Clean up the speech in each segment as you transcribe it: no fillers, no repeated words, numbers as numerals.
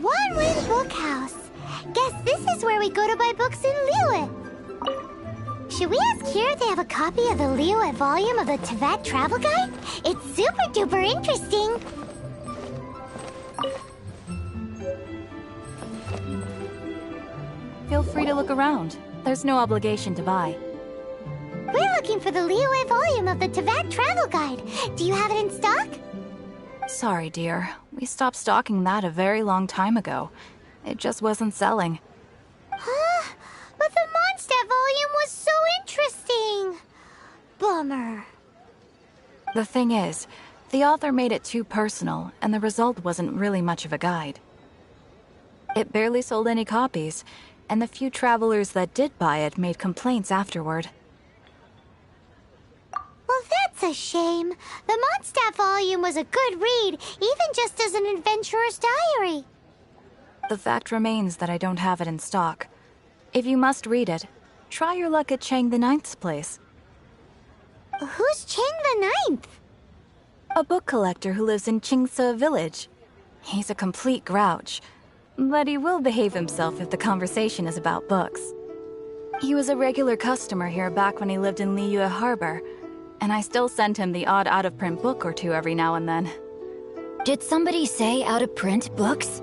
One Win Bookhouse. Guess this is where we go to buy books in Liyue. Should we ask here if they have a copy of the Liyue volume of the Teyvat Travel Guide? It's super duper interesting. Feel free to look around. There's no obligation to buy. We're looking for the Liyue volume of the Teyvat Travel Guide. Do you have it in stock? Sorry, dear. We stopped stocking that a very long time ago. It just wasn't selling. Huh? But the Mondstadt volume was so interesting. Bummer. The thing is, the author made it too personal, and the result wasn't really much of a guide. It barely sold any copies, and the few travelers that did buy it made complaints afterward. Well, that's a shame. The Mondstadt volume was a good read, even just as an adventurer's diary. The fact remains that I don't have it in stock. If you must read it, try your luck at Chang the Ninth's place. Who's Chang the Ninth? A book collector who lives in Qingse village. He's a complete grouch, but he will behave himself if the conversation is about books. He was a regular customer here back when he lived in Liyue Harbor, and I still send him the odd out-of-print book or two every now and then. Did somebody say out-of-print books?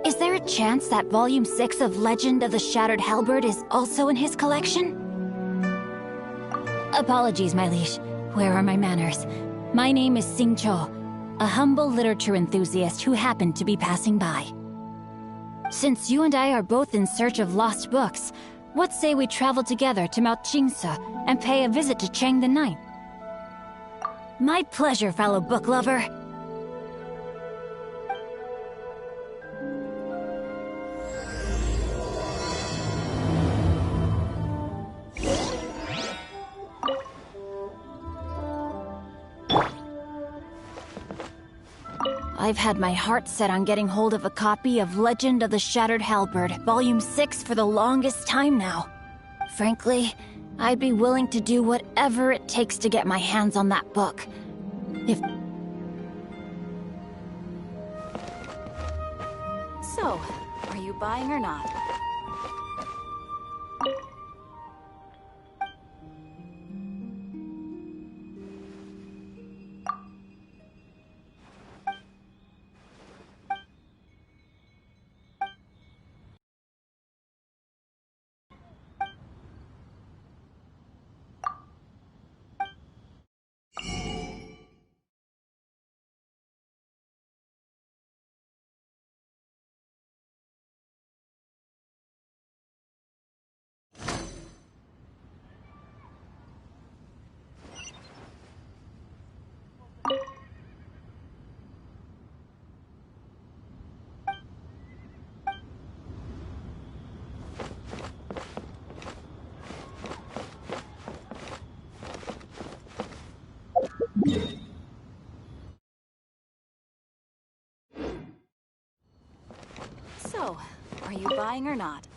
Is there a chance that Volume 6 of Legend of the Shattered Halberd is also in his collection? Apologies, my liege. Where are my manners? My name is Sing Cho, a humble literature enthusiast who happened to be passing by. Since you and I are both in search of lost books, what say we travel together to Mount Qingse and pay a visit to Chang the Ninth? My pleasure, fellow book lover. I've had my heart set on getting hold of a copy of Legend of the Shattered Halberd, Volume 6 for the longest time now. Frankly, I'd be willing to do whatever it takes to get my hands on that book. So, are you buying or not? So, are you buying or not?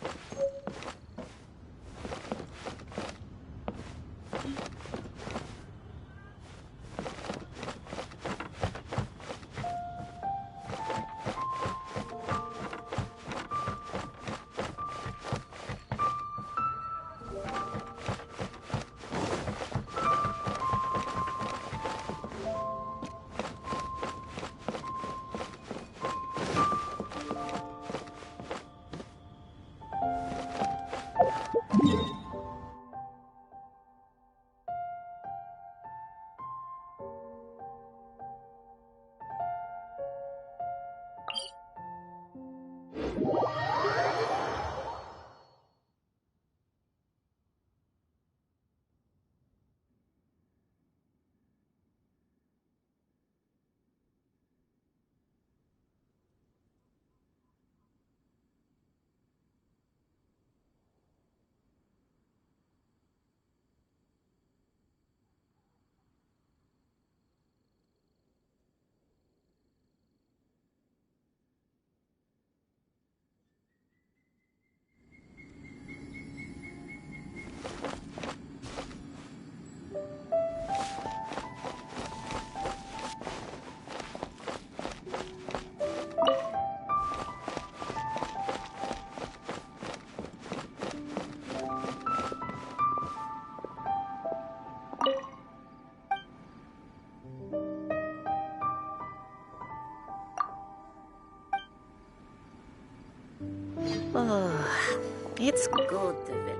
It's good, David.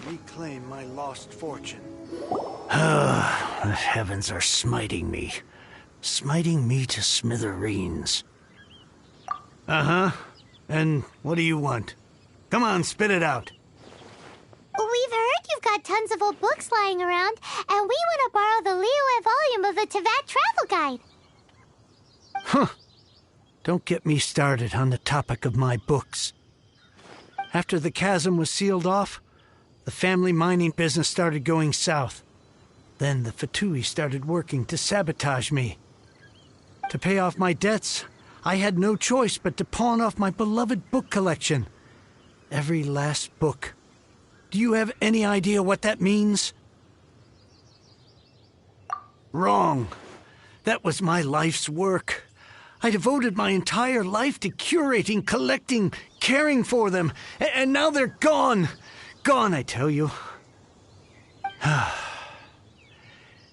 Reclaim my lost fortune. The heavens are smiting me. Smiting me to smithereens. Uh-huh. And what do you want? Come on, spit it out. We've heard you've got tons of old books lying around, and we want to borrow the Liyue volume of the Teyvat Travel Guide. Huh. Don't get me started on the topic of my books. After the chasm was sealed off, the family mining business started going south. Then the Fatui started working to sabotage me. To pay off my debts, I had no choice but to pawn off my beloved book collection. Every last book. Do you have any idea what that means? Wrong. That was my life's work. I devoted my entire life to curating, collecting, caring for them, and now they're gone. Gone, I tell you.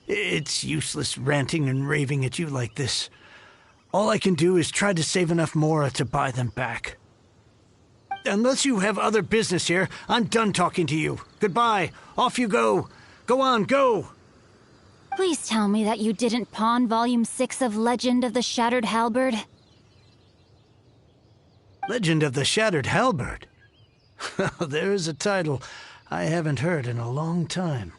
It's useless ranting and raving at you like this. All I can do is try to save enough Mora to buy them back. unless you have other business here, I'm done talking to you. Goodbye. Off you go. Go on, go. Please tell me that you didn't pawn Volume 6 of Legend of the Shattered Halberd. Legend of the Shattered Halberd? There's a title I haven't heard in a long time.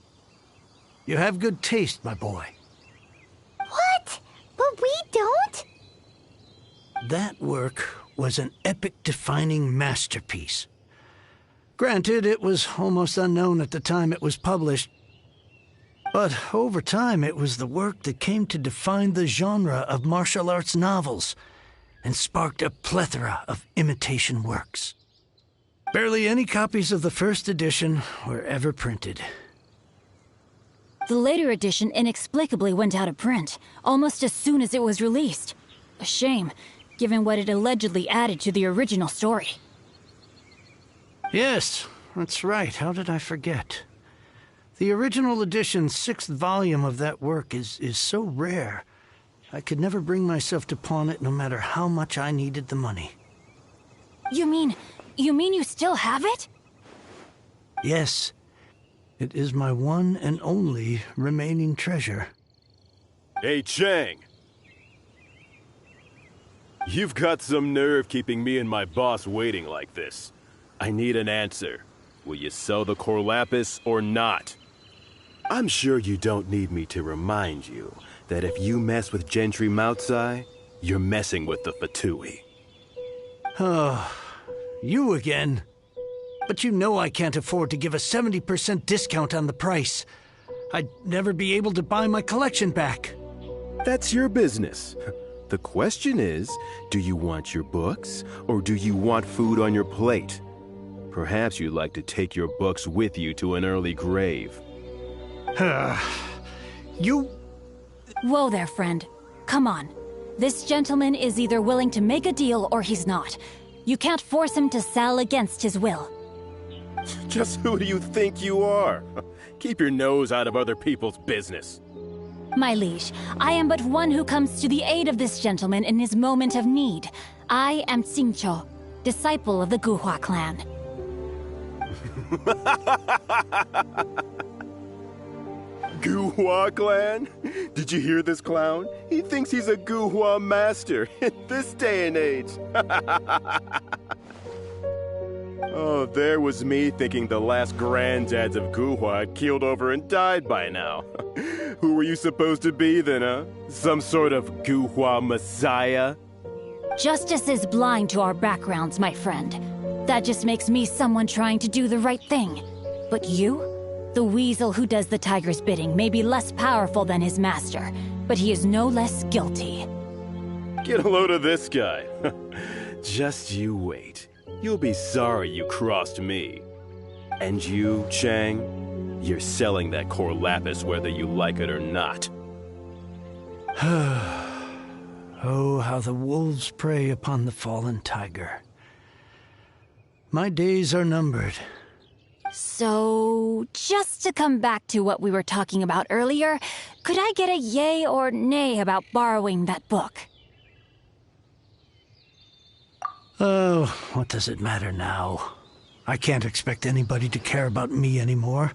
You have good taste, my boy. What? But we don't? That work was an epic-defining masterpiece. Granted, it was almost unknown at the time it was published, but over time it was the work that came to define the genre of martial arts novels and sparked a plethora of imitation works. Barely any copies of the first edition were ever printed. The later edition inexplicably went out of print, almost as soon as it was released. A shame, given what it allegedly added to the original story. Yes, that's right. How did I forget? The original edition's 6th volume of that work is so rare, I could never bring myself to pawn it no matter how much I needed the money. You mean you still have it? Yes. It is my one and only remaining treasure. Hey, Chang! You've got some nerve keeping me and my boss waiting like this. I need an answer. Will you sell the core lapis or not? I'm sure you don't need me to remind you that if you mess with Gentry Moutsai, you're messing with the Fatui. Oh, you again? But you know I can't afford to give a 70% discount on the price. I'd never be able to buy my collection back. That's your business. The question is, do you want your books, or do you want food on your plate? Perhaps you'd like to take your books with you to an early grave. You... Whoa there, friend. Come on. This gentleman is either willing to make a deal or he's not. You can't force him to sell against his will. Just who do you think you are? Keep your nose out of other people's business. My liege, I am but one who comes to the aid of this gentleman in his moment of need. I am Xingqiu, disciple of the Guhua clan. Guhua clan? Did you hear this clown? He thinks he's a Guhua master in this day and age. Oh, there was me thinking the last granddads of Guhua had keeled over and died by now. Who were you supposed to be then, huh? Some sort of Guhua messiah? Justice is blind to our backgrounds, my friend. That just makes me someone trying to do the right thing. But you? The weasel who does the tiger's bidding may be less powerful than his master, but he is no less guilty. Get a load of this guy. Just you wait. You'll be sorry you crossed me. And you, Chang, you're selling that core lapis whether you like it or not. Oh, how the wolves prey upon the fallen tiger. My days are numbered. So, just to come back to what we were talking about earlier, could I get a yay or nay about borrowing that book? Oh, what does it matter now? I can't expect anybody to care about me anymore.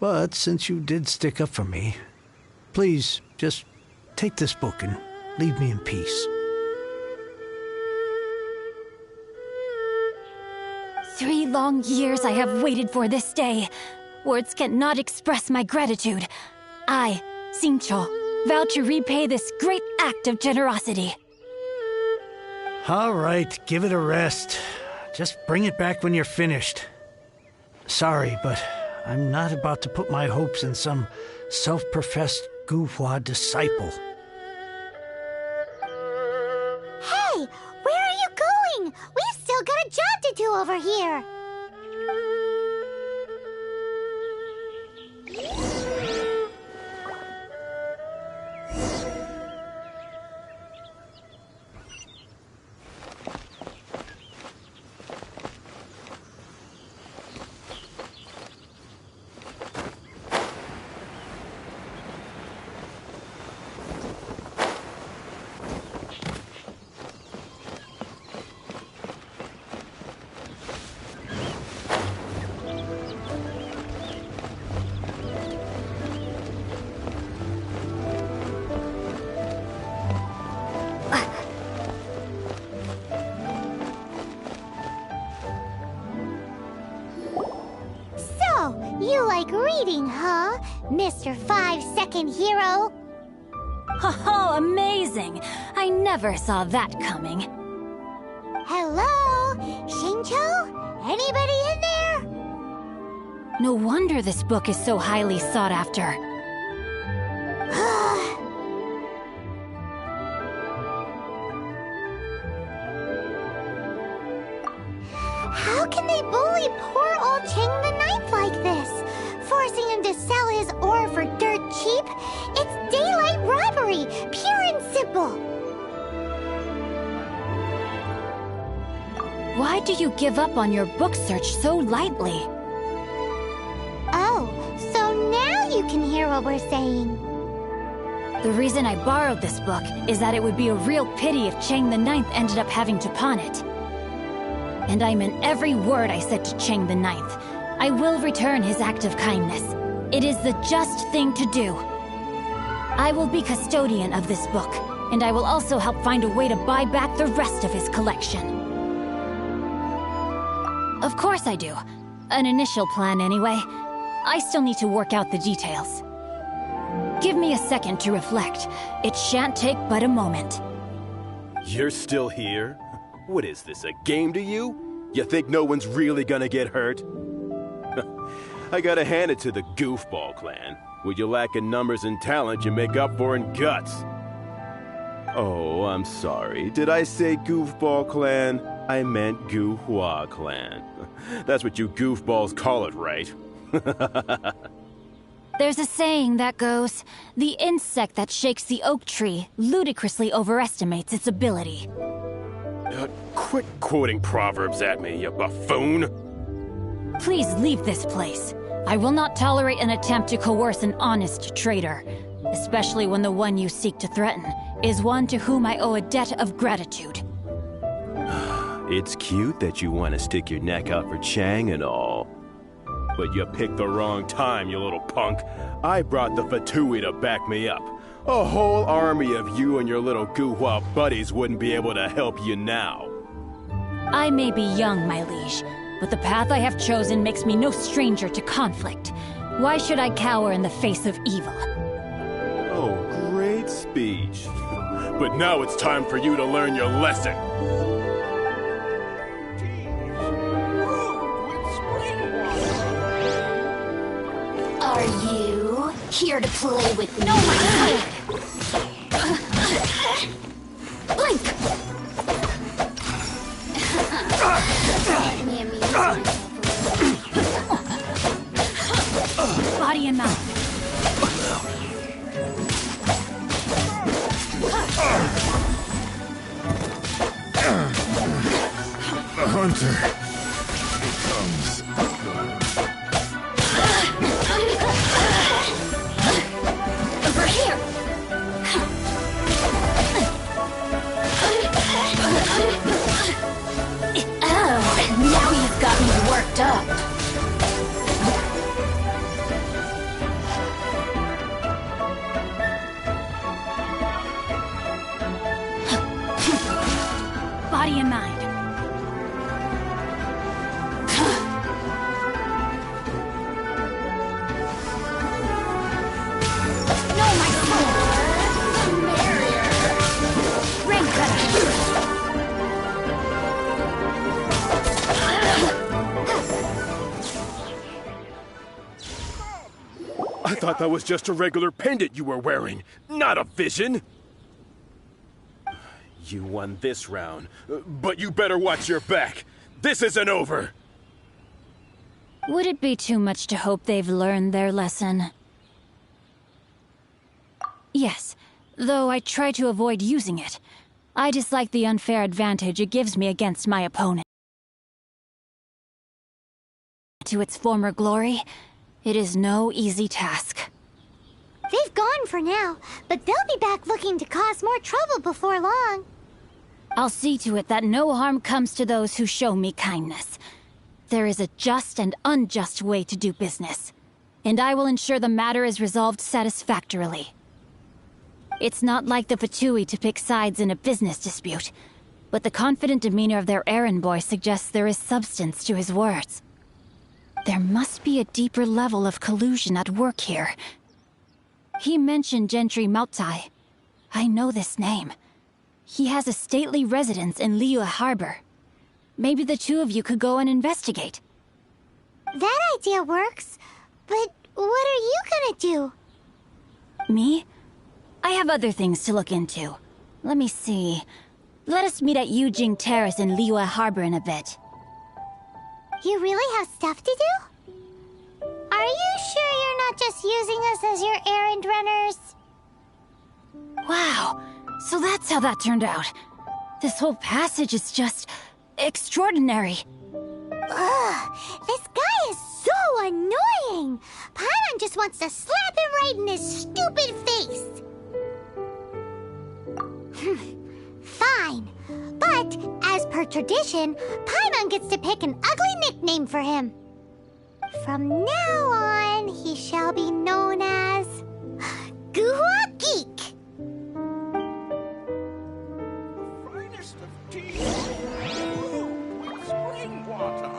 But since you did stick up for me, please just take this book and leave me in peace. 3 long years I have waited for this day. Words cannot express my gratitude. I, Xingqiu, vow to repay this great act of generosity. All right, give it a rest. Just bring it back when you're finished. Sorry, but I'm not about to put my hopes in some self-professed Guhua disciple. Hey, where are you going? We've still got a job to do over here. reading, huh, Mr. 5-second hero? Oh, amazing! I never saw that coming. Hello? Xingqiu? Anybody in there? No wonder this book is so highly sought after. How can they bully poor old Chang the Ninth like this? Forcing him to sell his ore for dirt cheap? It's daylight robbery, pure and simple. Why do you give up on your book search so lightly? Oh, so now you can hear what we're saying. The reason I borrowed this book is that it would be a real pity if Chang the Ninth ended up having to pawn it. And I meant every word I said to Chang the Ninth. I will return his act of kindness. It is the just thing to do. I will be custodian of this book, and I will also help find a way to buy back the rest of his collection. Of course I do. An initial plan anyway. I still need to work out the details. Give me a second to reflect. It shan't take but a moment. You're still here? What is this, a game to you? You think no one's really gonna get hurt? I gotta hand it to the Goofball clan. What you lack in numbers and talent, you make up for in guts. Oh, I'm sorry. Did I say Goofball clan? I meant Guhua clan. That's what you goofballs call it, right? There's a saying that goes, the insect that shakes the oak tree ludicrously overestimates its ability. Quit quoting proverbs at me, you buffoon! Please leave this place. I will not tolerate an attempt to coerce an honest trader, especially when the one you seek to threaten is one to whom I owe a debt of gratitude. It's cute that you want to stick your neck out for Chang and all. But you picked the wrong time, you little punk. I brought the Fatui to back me up. A whole army of you and your little Guhua buddies wouldn't be able to help you now. I may be young, my liege, but the path I have chosen makes me no stranger to conflict. Why should I cower in the face of evil? Oh, great speech. But now it's time for you to learn your lesson. Are you here to play with me? No, my God! Blink! Body and mouth. The hunter comes. Over here! Oh, now you've got me worked up. Body and mind. No, my soul! Ring cutter! I thought that was just a regular pendant you were wearing, not a vision. You won this round, but you better watch your back. This isn't over. Would it be too much to hope they've learned their lesson? Yes, though I try to avoid using it. I dislike the unfair advantage it gives me against my opponent. To its former glory, it is no easy task. They've gone for now, but they'll be back looking to cause more trouble before long. I'll see to it that no harm comes to those who show me kindness. There is a just and unjust way to do business, and I will ensure the matter is resolved satisfactorily. It's not like the Fatui to pick sides in a business dispute, but the confident demeanor of their errand boy suggests there is substance to his words. There must be a deeper level of collusion at work here. He mentioned Gentry Maotai. I know this name. He has a stately residence in Liyue Harbor. Maybe the two of you could go and investigate. That idea works, but what are you gonna do? Me? I have other things to look into. Let me see. Let us meet at Yujing Terrace in Liyue Harbor in a bit. You really have stuff to do? Are you sure you're not just using us as your errand runners? Wow, so that's how that turned out. This whole passage is just extraordinary. Ugh, this guy is so annoying! Paimon just wants to slap him right in his stupid face! Fine, but as per tradition, Paimon gets to pick an ugly nickname for him. From now on, he shall be known as Guhua Geek. Finest of tea. With spring water.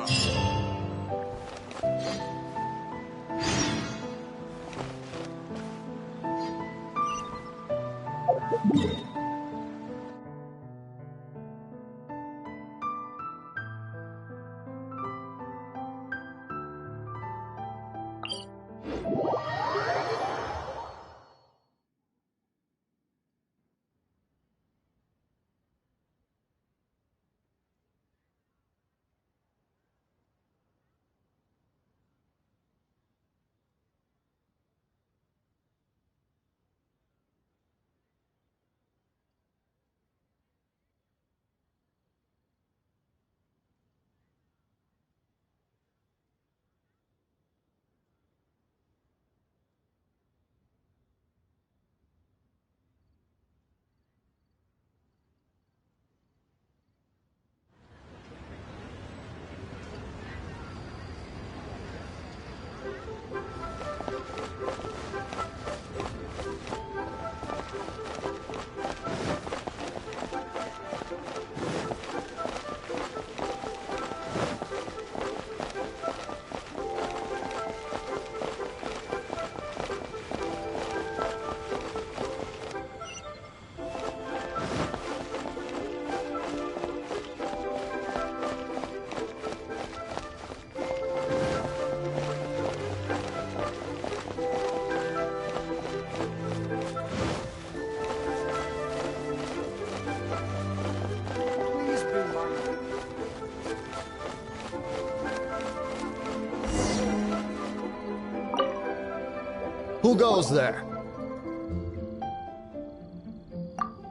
Who goes there?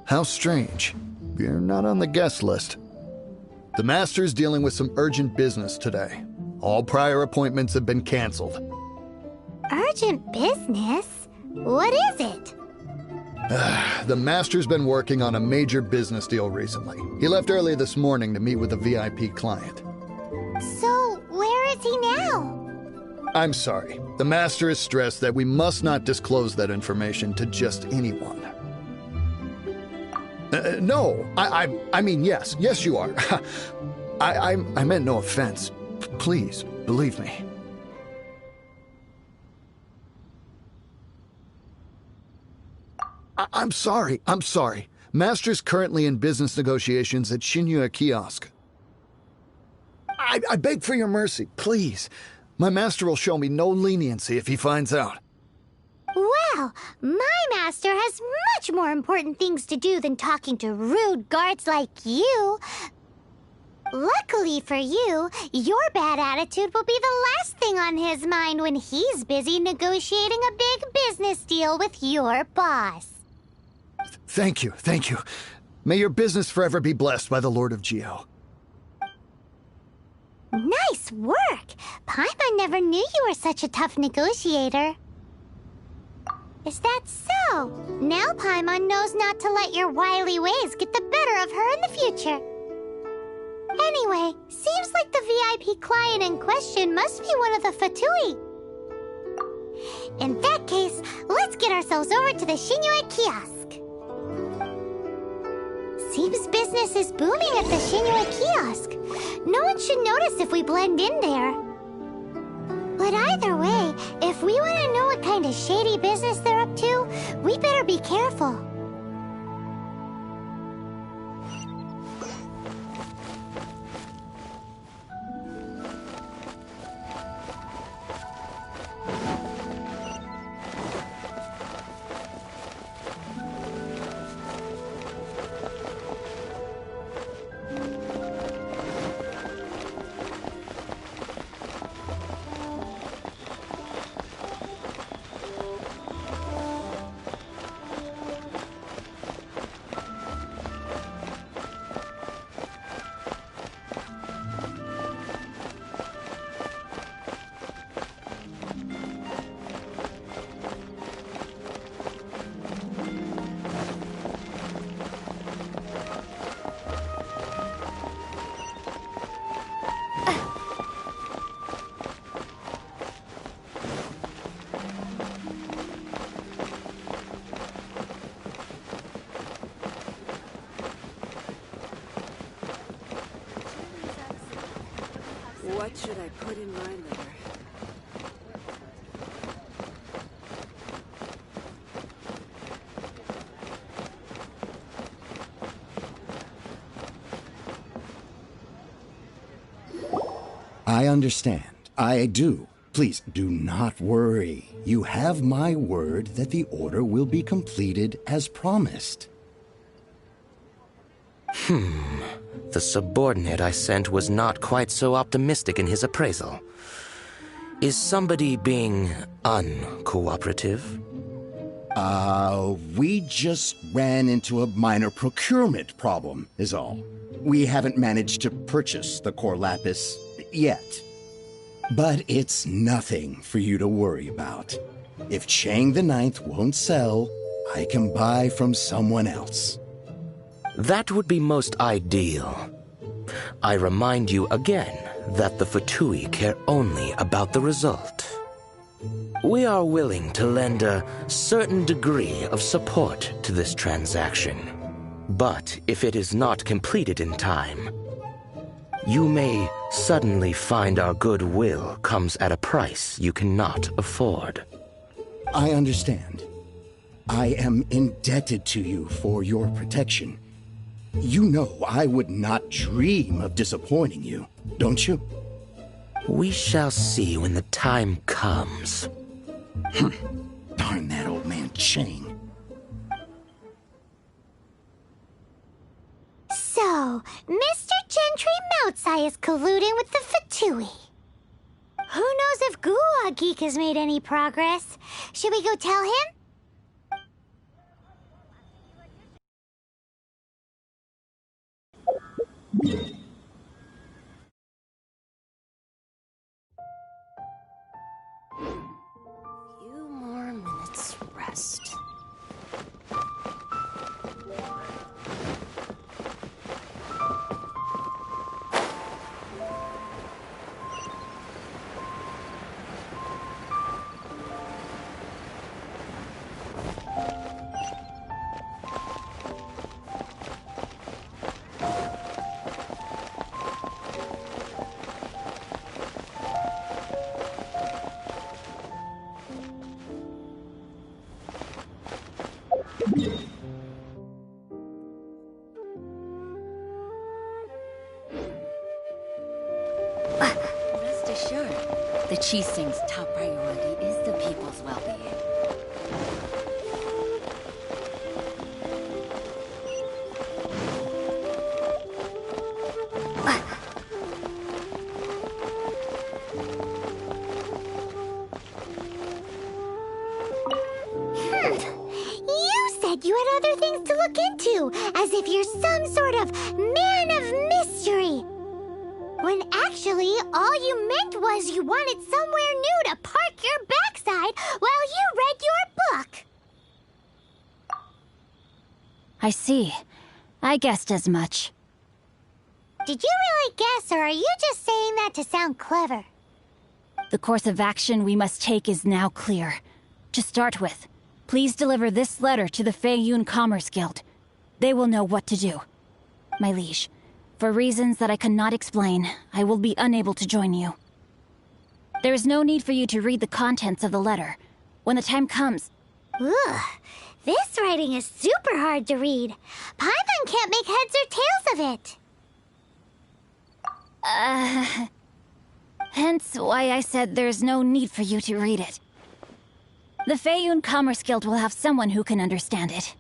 How strange. You're not on the guest list. The Master's dealing with some urgent business today. All prior appointments have been canceled. Urgent business? What is it? The Master's been working on a major business deal recently. He left early this morning to meet with a VIP client. So, where is he now? I'm sorry. The Master is stressed that we must not disclose that information to just anyone. No, I mean, yes. Yes, you are. I meant no offense. Please, believe me. I'm sorry. Master's currently in business negotiations at Shinyue Kiosk. I beg for your mercy, please. My master will show me no leniency if he finds out. Well, my master has much more important things to do than talking to rude guards like you. Luckily for you, your bad attitude will be the last thing on his mind when he's busy negotiating a big business deal with your boss. Thank you. May your business forever be blessed by the Lord of Geo. Nice work! Paimon never knew you were such a tough negotiator. Is that so? Now Paimon knows not to let your wily ways get the better of her in the future. Anyway, seems like the VIP client in question must be one of the Fatui. In that case, let's get ourselves over to the Shinyue Kiosk. Seems business is booming at the Shinyue Kiosk. No one should notice if we blend in there. But either way, if we want to know what kind of shady business they're up to, we better be careful. What should I put in my litter? I understand. I do. Please, do not worry. You have my word that the order will be completed as promised. The subordinate I sent was not quite so optimistic in his appraisal. Is somebody being uncooperative? We just ran into a minor procurement problem, is all. We haven't managed to purchase the core lapis yet. But it's nothing for you to worry about. If Chang the Ninth won't sell, I can buy from someone else. That would be most ideal. I remind you again that the Fatui care only about the result. We are willing to lend a certain degree of support to this transaction. But if it is not completed in time, you may suddenly find our goodwill comes at a price you cannot afford. I understand. I am indebted to you for your protection. You know I would not dream of disappointing you, don't you? We shall see when the time comes. Darn that old man Chang. So, Mr. Gentry Moutsai is colluding with the Fatui. Who knows if Guwa Geek has made any progress? Should we go tell him? Few more minutes rest. Rest assured, the Qixing's top priority is the people's well-being. You said you had other things to look into, as if you're some sort of man of mystery. When actually, all you meant was you wanted somewhere new to park your backside while you read your book. I see. I guessed as much. Did you really guess, or are you just saying that to sound clever? The course of action we must take is now clear. To start with, please deliver this letter to the Feiyun Commerce Guild. They will know what to do. My liege, for reasons that I cannot explain, I will be unable to join you. There is no need for you to read the contents of the letter. When the time comes... Ugh, this writing is super hard to read. Paimon can't make heads or tails of it. Hence why I said there's no need for you to read it. The Feiyun Commerce Guild will have someone who can understand it.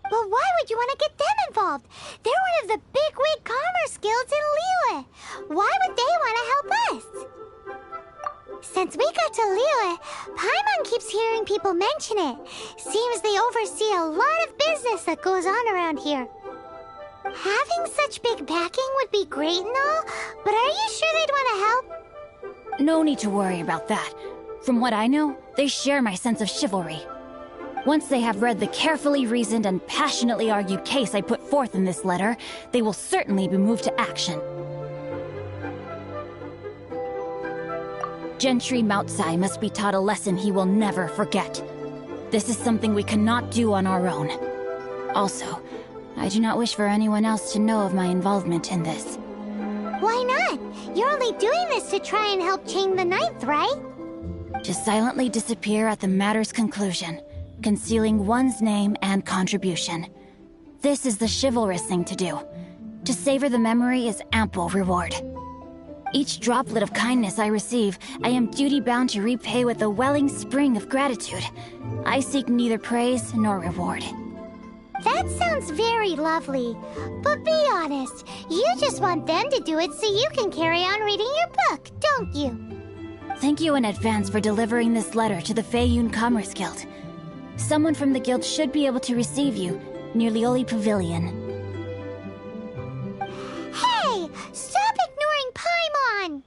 But why would you want to get them involved? They're one of the bigwig commerce guilds in Liyue. Why would they want to help us? Since we got to Liyue, Paimon keeps hearing people mention it. Seems they oversee a lot of business that goes on around here. Having such big backing would be great and all, but are you sure they'd want to help? No need to worry about that. From what I know, they share my sense of chivalry. Once they have read the carefully reasoned and passionately argued case I put forth in this letter, they will certainly be moved to action. Gentry Moutsai must be taught a lesson he will never forget. This is something we cannot do on our own. Also, I do not wish for anyone else to know of my involvement in this. Why not? You're only doing this to try and help Chang the Ninth, right? To silently disappear at the matter's conclusion, concealing one's name and contribution. This is the chivalrous thing to do. To savor the memory is ample reward. Each droplet of kindness I receive, I am duty-bound to repay with a welling spring of gratitude. I seek neither praise nor reward. That sounds very lovely. But be honest, you just want them to do it so you can carry on reading your book, don't you? Thank you in advance for delivering this letter to the Feiyun Commerce Guild. Someone from the guild should be able to receive you near Lioli Pavilion. Hey! Stop ignoring Paimon!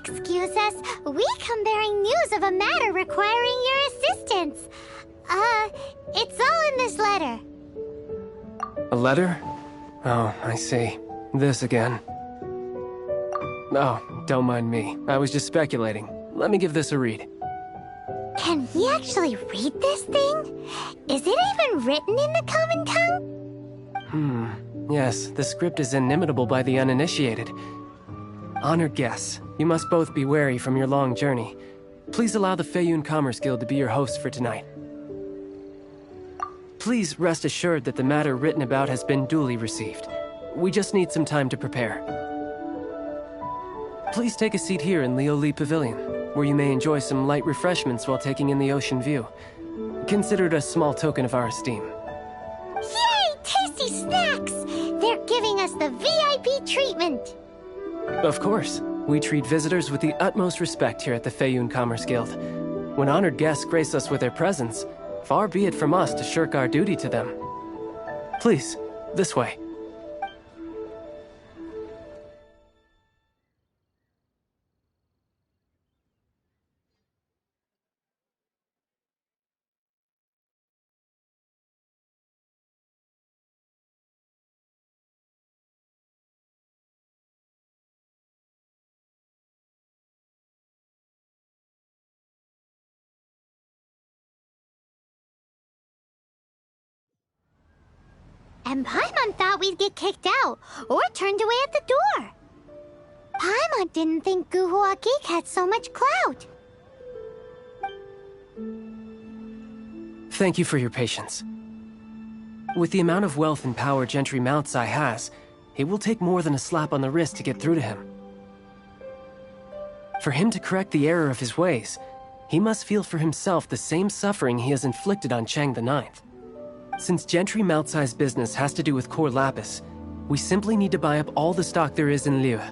Excuse us, we come bearing news of a matter requiring your assistance. It's all in this letter. A letter? Oh, I see. This again. Oh, don't mind me. I was just speculating. Let me give this a read. Can we actually read this thing? Is it even written in the common tongue? Yes, the script is inimitable by the uninitiated. Honored guests, you must both be wary from your long journey. Please allow the Feiyun Commerce Guild to be your host for tonight. Please rest assured that the matter written about has been duly received. We just need some time to prepare. Please take a seat here in Lioli Pavilion, where you may enjoy some light refreshments while taking in the ocean view. Consider it a small token of our esteem. Yay! Tasty snacks! They're giving us the VIP treatment! Of course. We treat visitors with the utmost respect here at the Feiyun Commerce Guild. When honored guests grace us with their presence, far be it from us to shirk our duty to them. Please, this way. And Paimon thought we'd get kicked out, or turned away at the door. Paimon didn't think Guhua Geek had so much clout. Thank you for your patience. With the amount of wealth and power Gentry Moutsai has, it will take more than a slap on the wrist to get through to him. For him to correct the error of his ways, he must feel for himself the same suffering he has inflicted on Chang the Ninth. Since Gentry Moutsai's business has to do with Core Lapis, We simply need to buy up all the stock there is in Liyue.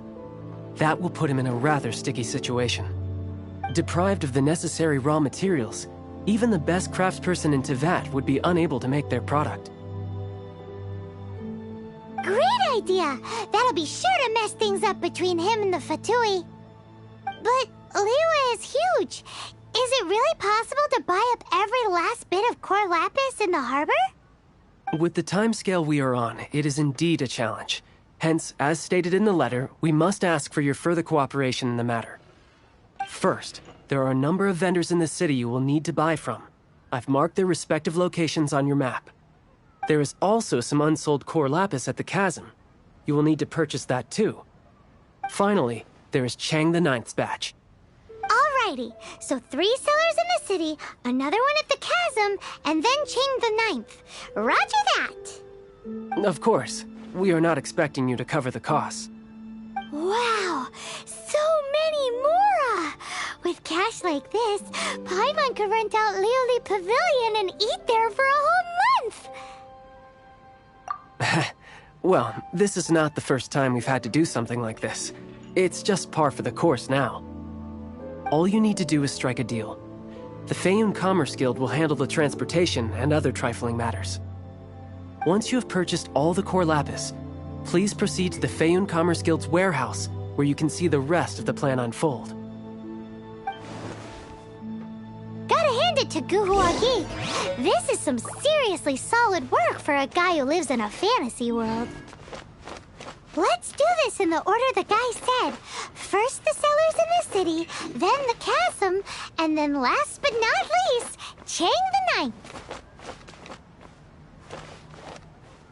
That will put him in a rather sticky situation. Deprived of the necessary raw materials, even the best craftsperson in Teyvat would be unable to make their product. Great idea! That'll be sure to mess things up between him and the Fatui. But Liyue is huge. Is it really possible to buy up every last bit of core lapis in the harbor? With the timescale we are on, it is indeed a challenge. Hence, as stated in the letter, we must ask for your further cooperation in the matter. First, there are a number of vendors in the city you will need to buy from. I've marked their respective locations on your map. There is also some unsold core lapis at the chasm. You will need to purchase that too. Finally, there is Chang the Ninth's batch. Alrighty, so 3 sellers in the city, another one at the chasm, and then Chang the Ninth. Roger that! Of course, we are not expecting you to cover the costs. Wow, so many more! With cash like this, Paimon could rent out Liuli Pavilion and eat there for a whole month! Well, this is not the first time we've had to do something like this. It's just par for the course now. All you need to do is strike a deal. The Feiyun Commerce Guild will handle the transportation and other trifling matters. Once you have purchased all the core lapis, please proceed to the Feiyun Commerce Guild's warehouse, where you can see the rest of the plan unfold. Gotta hand it to Guhua Geek. This is some seriously solid work for a guy who lives in a fantasy world. Let's do this in the order the guy said. First the sellers in the city, then the chasm, and then last but not least, Chang the Ninth.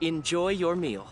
Enjoy your meal.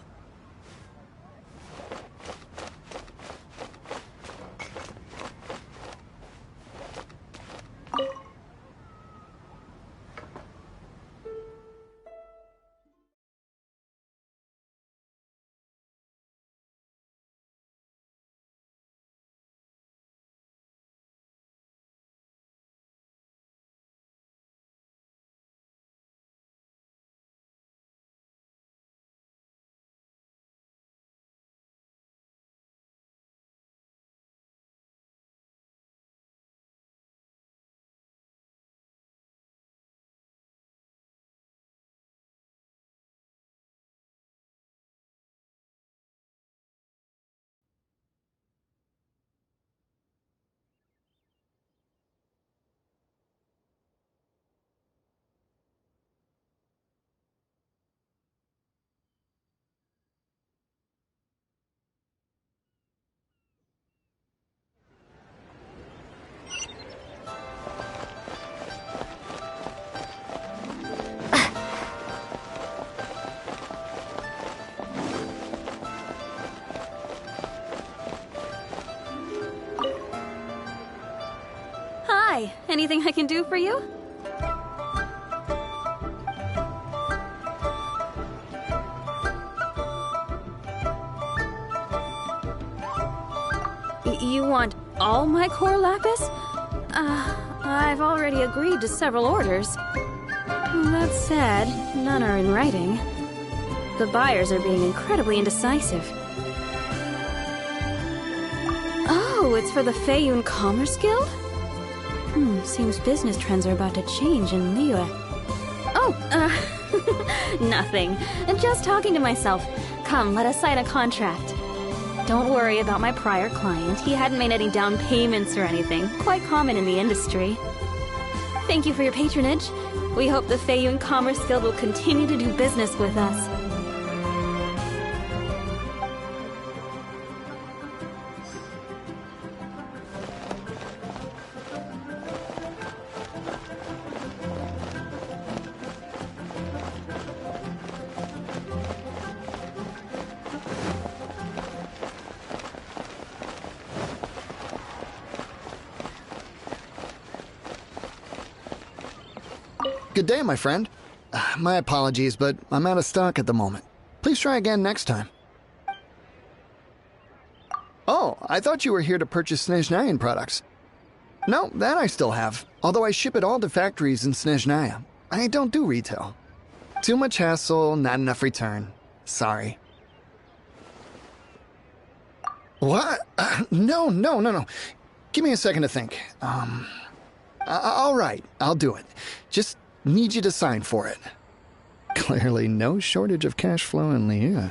Hi, anything I can do for you? You want all my core lapis? I've already agreed to several orders. That said, none are in writing. The buyers are being incredibly indecisive. Oh, it's for the Feiyun Commerce Guild? Seems business trends are about to change in Liyue. Oh, nothing. Just talking to myself. Come, let us sign a contract. Don't worry about my prior client. He hadn't made any down payments or anything. Quite common in the industry. Thank you for your patronage. We hope the Feiyun Commerce Guild will continue to do business with us. Good day, my friend. My apologies, but I'm out of stock at the moment. Please try again next time. Oh, I thought you were here to purchase Snezhnayan products. No, that I still have, although I ship it all to factories in Snezhnaya. I don't do retail. Too much hassle, not enough return. Sorry. What? No. Give me a second to think. All right, I'll do it. Just need you to sign for it. Clearly no shortage of cash flow in Liyue.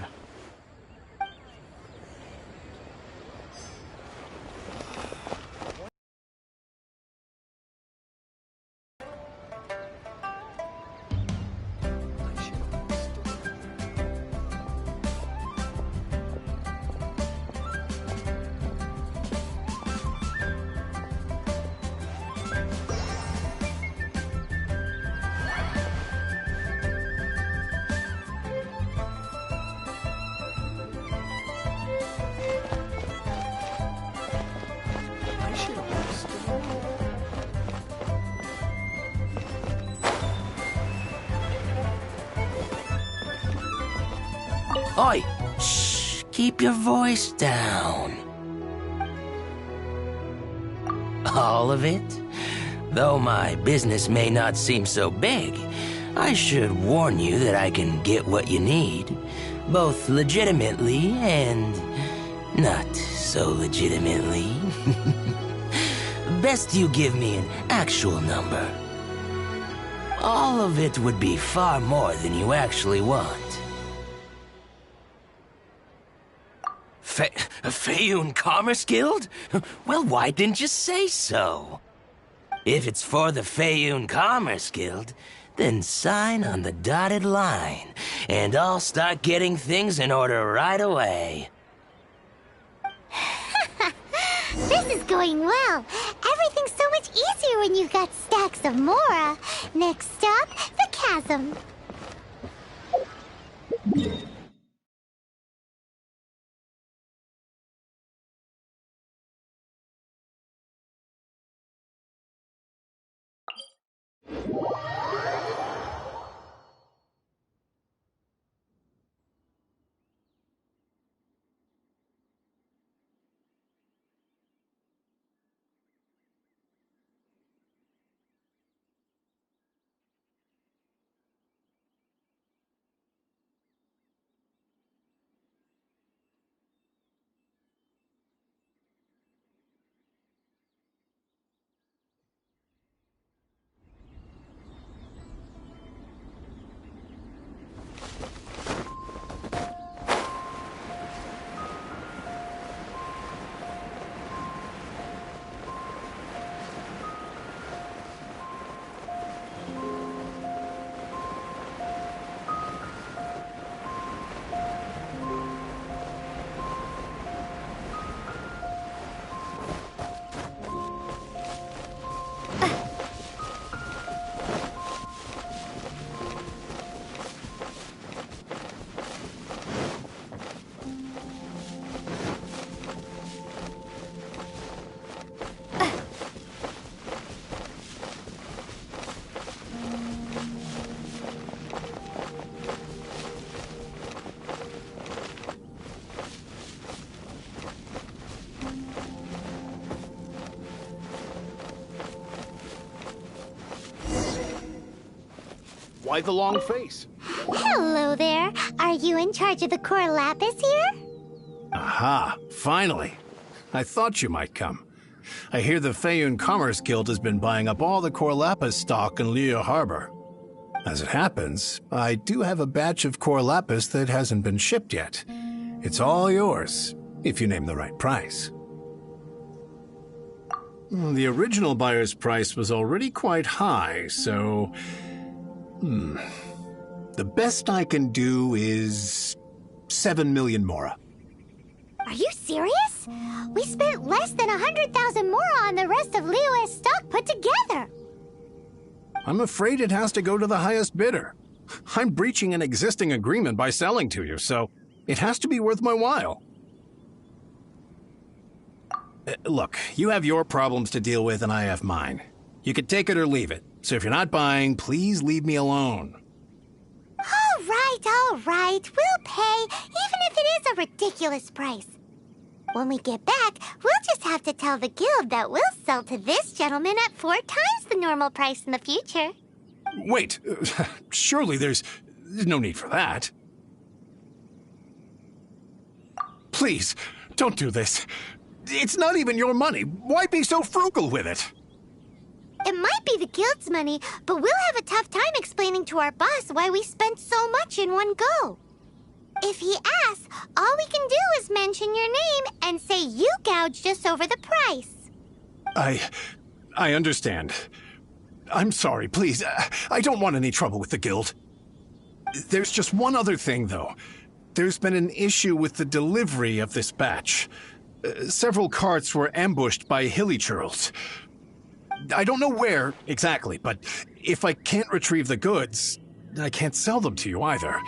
Oi! Shh! Keep your voice down. All of it? Though my business may not seem so big, I should warn you that I can get what you need, both legitimately and not so legitimately. Best you give me an actual number. All of it would be far more than you actually want. Feiyun Commerce Guild? Well, why didn't you say so? If it's for the Feiyun Commerce Guild, then sign on the dotted line, and I'll start getting things in order right away. This is going well. Everything's so much easier when you've got stacks of Mora. Next stop, the chasm. Why the long face? Hello there. Are you in charge of the core lapis here? Aha, finally. I thought you might come. I hear the Feiyun Commerce Guild has been buying up all the core lapis stock in Liyue Harbor. As it happens, I do have a batch of core lapis that hasn't been shipped yet. It's all yours, if you name the right price. The original buyer's price was already quite high, so... The best I can do is 7 million Mora. Are you serious? We spent less than 100,000 Mora on the rest of Liyue's stock put together. I'm afraid it has to go to the highest bidder. I'm breaching an existing agreement by selling to you, so it has to be worth my while. Look, you have your problems to deal with and I have mine. You could take it or leave it. So if you're not buying, please leave me alone. All right. We'll pay, even if it is a ridiculous price. When we get back, we'll just have to tell the guild that we'll sell to this gentleman at 4 times the normal price in the future. Wait, surely there's no need for that. Please, Don't do this. It's not even your money. Why be so frugal with it? It might be the guild's money, but we'll have a tough time explaining to our boss why we spent so much in one go. If he asks, all we can do is mention your name and say you gouged us over the price. I understand. I'm sorry, please. I don't want any trouble with the guild. There's just one other thing, though. There's been an issue with the delivery of this batch. Several carts were ambushed by hilly churls. I don't know where exactly, but if I can't retrieve the goods, I can't sell them to you either.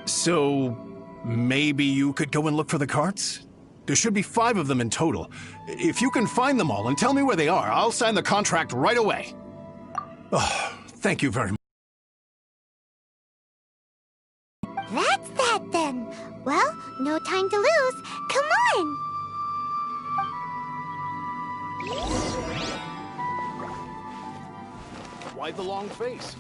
So, maybe you could go and look for the carts? There should be 5 of them in total. If you can find them all and tell me where they are, I'll sign the contract right away. Oh, thank you very much. That's that then. Well, no time to lose. Come on! Why the long face?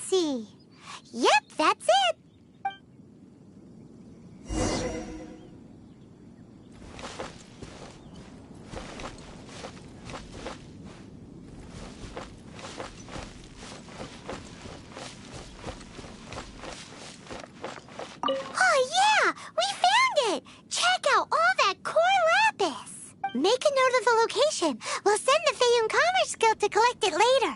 Sea. Yep, that's it. Oh yeah, we found it. Check out all that core lapis. Make a note of the location. We'll send the Fayun Commerce Guild to collect it later.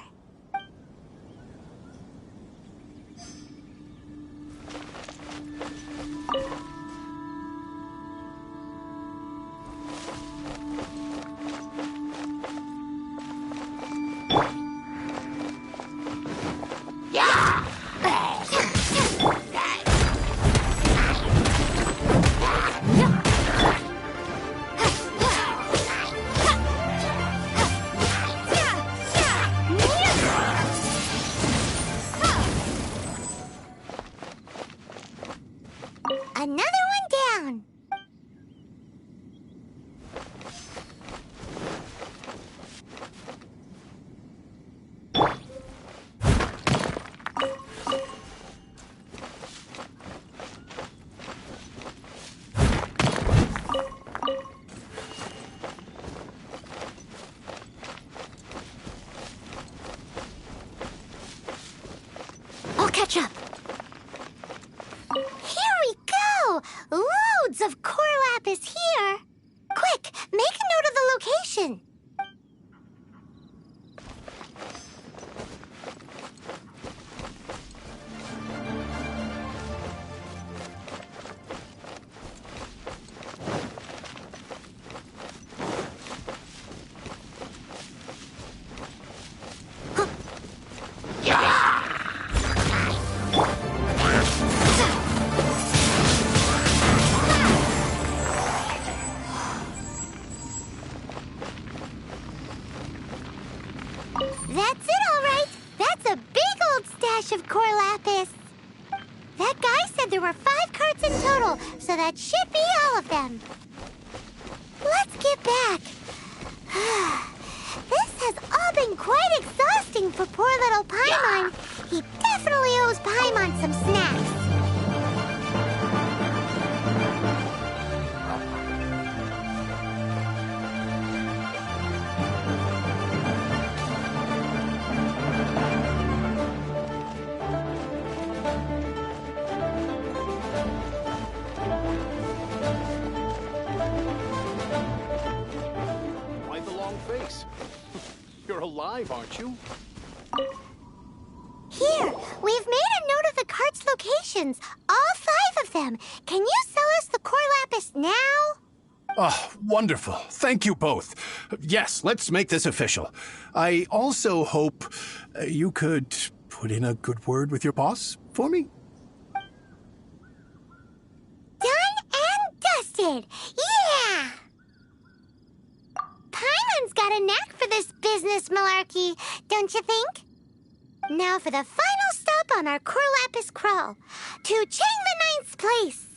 Another one down. I'll catch up. Loads of core lapis here. Quick, make a note of the location. That's it, all right. That's a big old stash of core lapis. That guy said there were 5 carts in total, so that should be all of them. Let's get back. This has all been quite exhausting for poor little Paimon. He definitely owes Paimon some snacks. Why the long face? You're alive, aren't you? Here, we've made a note of the cart's locations. All 5 of them. Can you sell us the core lapis now? Oh, wonderful. Thank you both. Yes, let's make this official. I also hope you could put in a good word with your boss for me. Done and dusted. Yeah! Paimon's got a knack for this business malarkey, don't you think? Now for the final stop on our core lapis crawl. To Chang the Ninth's place.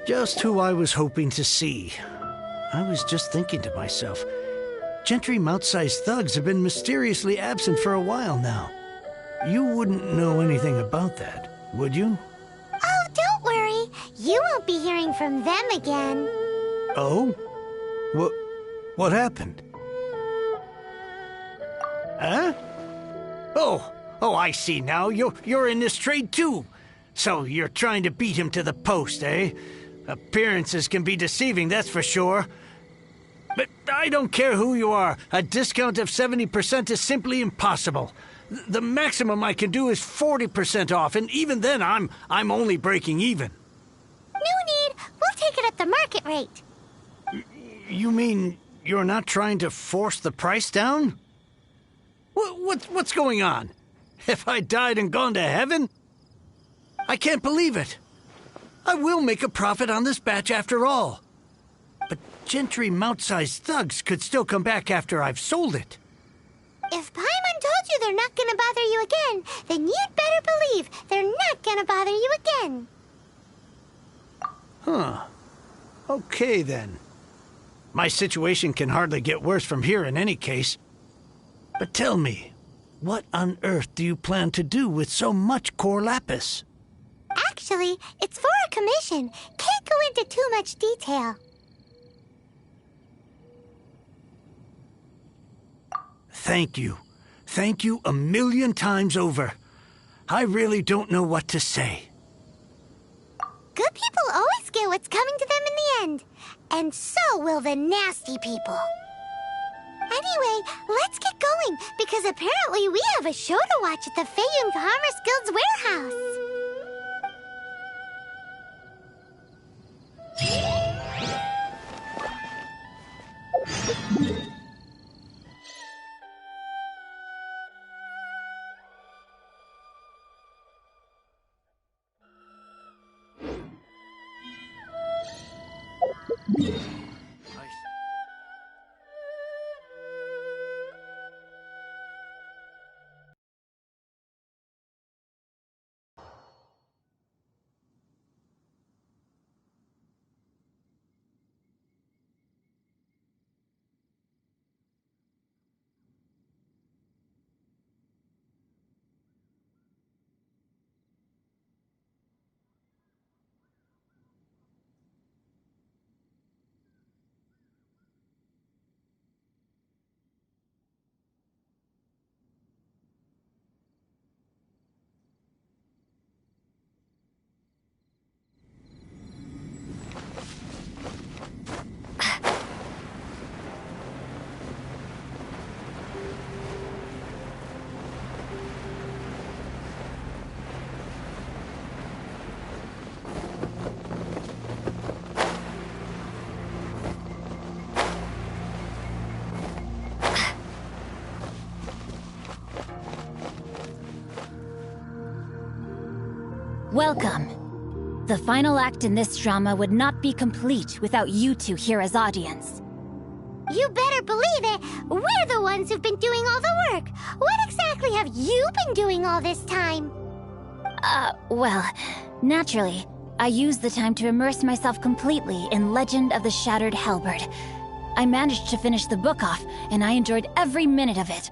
Just who I was hoping to see. I was just thinking to myself, gentry mouth-sized thugs have been mysteriously absent for a while now. You wouldn't know anything about that, would you? Oh, don't worry. You won't be hearing from them again. Oh? What happened? Huh? Oh, I see now. You're in this trade too. So you're trying to beat him to the post, eh? Appearances can be deceiving, that's for sure. But I don't care who you are. A discount of 70% is simply impossible. The maximum I can do is 40% off, and even then I'm only breaking even. No need. We'll take it at the market rate. You mean you're not trying to force the price down? What's going on? Have I died and gone to heaven? I can't believe it. I will make a profit on this batch after all. But gentry mouth-sized thugs could still come back after I've sold it. If Paimon told you they're not gonna bother you again, then you'd better believe they're not gonna bother you again. Huh. Okay, then. My situation can hardly get worse from here in any case. But tell me, what on earth do you plan to do with so much core lapis? Actually, it's for a commission. Can't go into too much detail. Thank you. Thank you 1,000,000 times over. I really don't know what to say. Good people always get what's coming to them in the end. And so will the nasty people. Anyway, let's get going, because apparently we have a show to watch at the Feiyun Commerce Guild's warehouse. Welcome. The final act in this drama would not be complete without you two here as audience. You better believe it. We're the ones who've been doing all the work. What exactly have you been doing all this time? Well, naturally, I used the time to immerse myself completely in Legend of the Shattered Halberd. I managed to finish the book off, and I enjoyed every minute of it.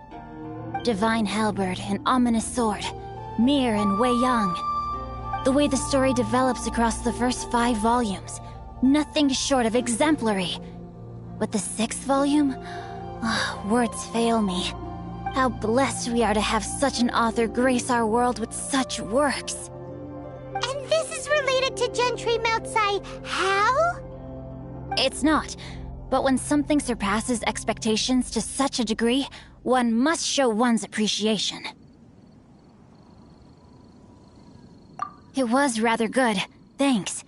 Divine Halberd, an ominous sword, Mir and Wei Yang. The way the story develops across the first 5 volumes, nothing short of exemplary. But the 6th volume? Words fail me. How blessed we are to have such an author grace our world with such works. And this is related to Gentry Moutsai how? It's not. But when something surpasses expectations to such a degree, one must show one's appreciation. It was rather good, thanks.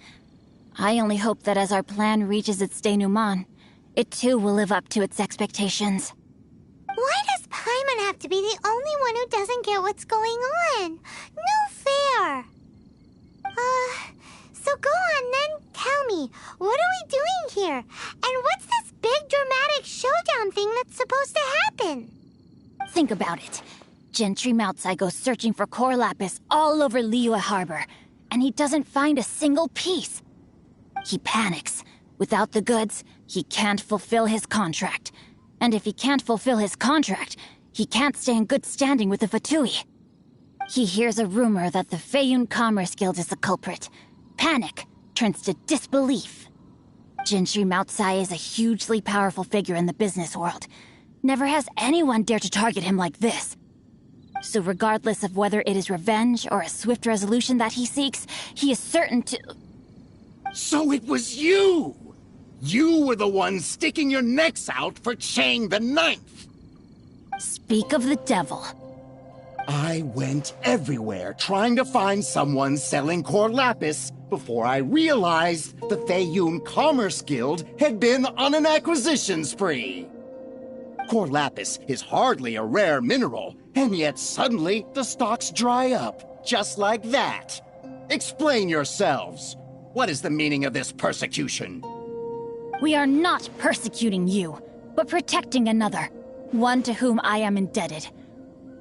I only hope that as our plan reaches its denouement, it too will live up to its expectations. Why does Paimon have to be the only one who doesn't get what's going on? No fair. So go on then, tell me, what are we doing here? And what's this big dramatic showdown thing that's supposed to happen? Think about it. Gentry Moutsai goes searching for core lapis all over Liyue Harbor, and he doesn't find a single piece. He panics. Without the goods, he can't fulfill his contract. And if he can't fulfill his contract, he can't stay in good standing with the Fatui. He hears a rumor that the Feiyun Commerce Guild is the culprit. Panic turns to disbelief. Gentry Moutsai is a hugely powerful figure in the business world. Never has anyone dared to target him like this. So regardless of whether it is revenge or a swift resolution that he seeks, he is certain to... So it was you! You were the one sticking your necks out for Chang the Ninth! Speak of the devil. I went everywhere trying to find someone selling core lapis before I realized the Feiyun Commerce Guild had been on an acquisition spree. Core lapis is hardly a rare mineral, and yet suddenly the stocks dry up, just like that. Explain yourselves. What is the meaning of this persecution? We are not persecuting you, but protecting another, one to whom I am indebted.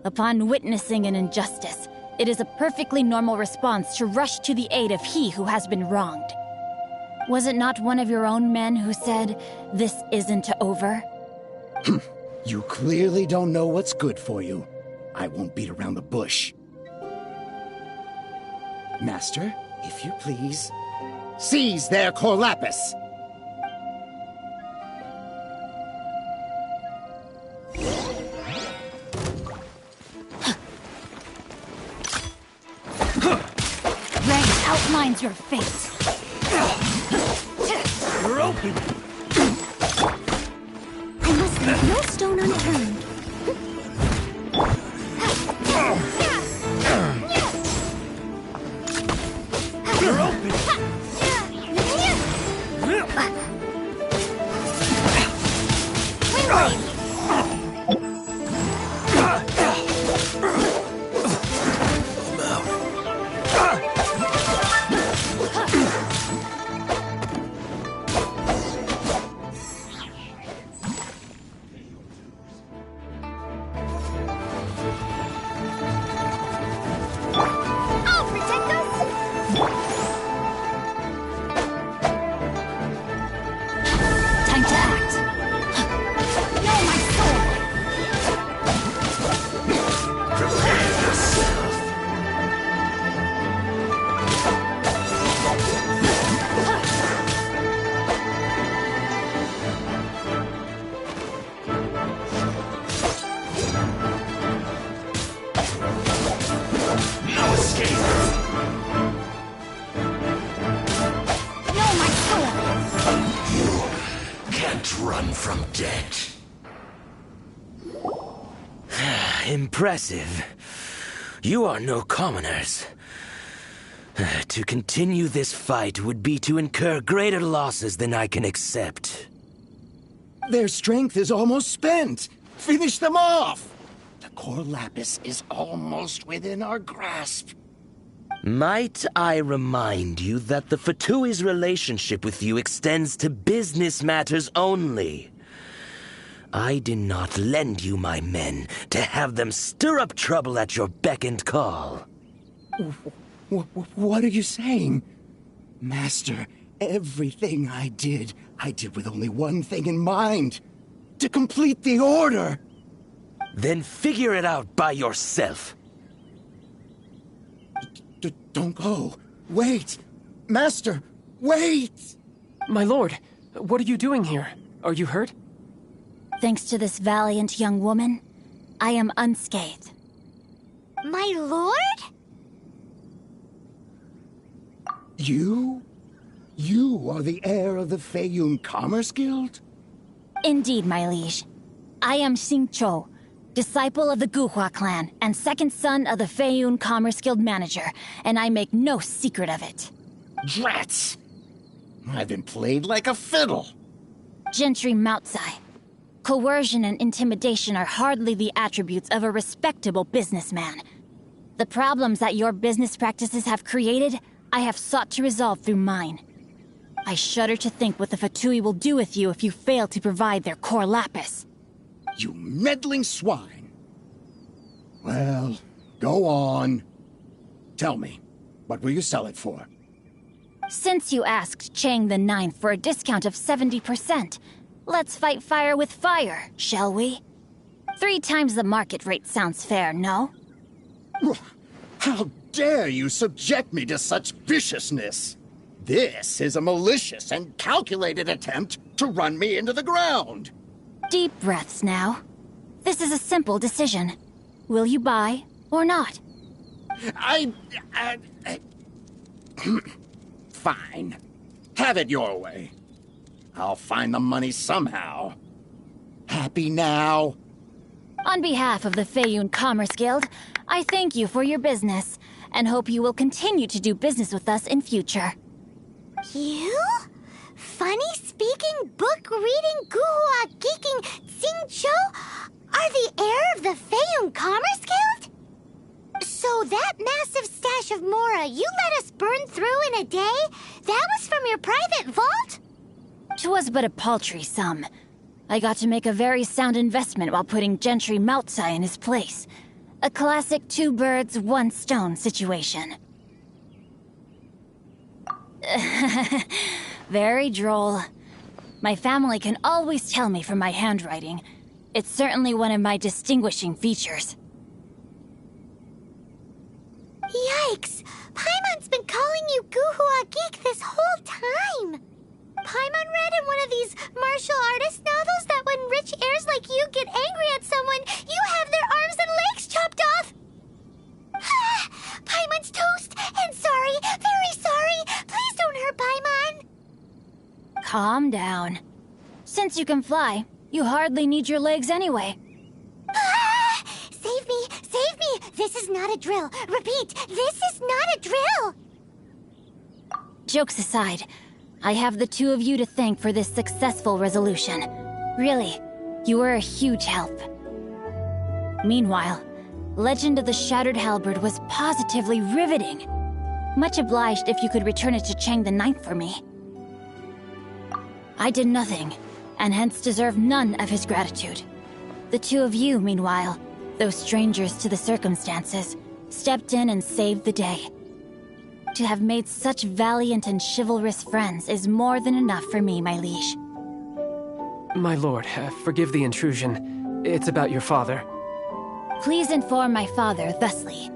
Upon witnessing an injustice, it is a perfectly normal response to rush to the aid of he who has been wronged. Was it not one of your own men who said, "This isn't over"? You clearly don't know what's good for you. I won't beat around the bush. Master, if you please, seize their core lapis! Rank outlines your fate. You're open! I must leave no stone unturned. You're open! Time to act. Know my soul. Prepare yourself. No escape. Know my soul. You can't run from death. Impressive. You are no commoners. To continue this fight would be to incur greater losses than I can accept. Their strength is almost spent. Finish them off! The core lapis is almost within our grasp. Might I remind you that the Fatui's relationship with you extends to business matters only? I did not lend you my men to have them stir up trouble at your beck and call. What are you saying? Master, everything I did with only one thing in mind. To complete the order. Then figure it out by yourself. Don't go. Wait. Master, wait! My lord, what are you doing here? Are you hurt? Thanks to this valiant young woman, I am unscathed. My lord? You? You are the heir of the Feiyun Commerce Guild? Indeed, my liege. I am Xingqiu, disciple of the Guhua clan and second son of the Feiyun Commerce Guild manager, and I make no secret of it. Drats! I've been played like a fiddle. Gentry Moutsai. Coercion and intimidation are hardly the attributes of a respectable businessman. The problems that your business practices have created, I have sought to resolve through mine. I shudder to think what the Fatui will do with you if you fail to provide their core lapis. You meddling swine. Well, go on. Tell me, what will you sell it for? Since you asked Chang the Ninth for a discount of 70%, let's fight fire with fire, shall we? 3 times the market rate sounds fair, no? How dare you subject me to such viciousness? This is a malicious and calculated attempt to run me into the ground. Deep breaths now. This is a simple decision. Will you buy or not? Fine. Have it your way. I'll find the money somehow. Happy now? On behalf of the Feiyun Commerce Guild, I thank you for your business, and hope you will continue to do business with us in future. You? Funny-speaking, book-reading, guhua geeking Xingqiu are the heir of the Feiyun Commerce Guild? So that massive stash of Mora you let us burn through in a day, that was from your private vault? 'Twas but a paltry sum. I got to make a very sound investment while putting Gentry Moutsai in his place. A classic 2 birds, 1 stone situation. Very droll. My family can always tell me from my handwriting. It's certainly one of my distinguishing features. Yikes! Paimon's been calling you Guhua Geek this whole time! Paimon read in one of these martial artist novels that when rich heirs like you get angry at someone, you have their arms and legs chopped off! Paimon's toast! And sorry, very sorry! Please don't hurt Paimon! Calm down. Since you can fly, you hardly need your legs anyway. Save me! Save me! This is not a drill! Repeat, this is not a drill! Jokes aside, I have the 2 of you to thank for this successful resolution. Really, you were a huge help. Meanwhile, Legend of the Shattered Halberd was positively riveting. Much obliged if you could return it to Chang the Ninth for me. I did nothing, and hence deserve none of his gratitude. The 2 of you, meanwhile, though strangers to the circumstances, stepped in and saved the day. To have made such valiant and chivalrous friends is more than enough for me, my liege. My lord, forgive the intrusion. It's about your father. Please inform my father thusly.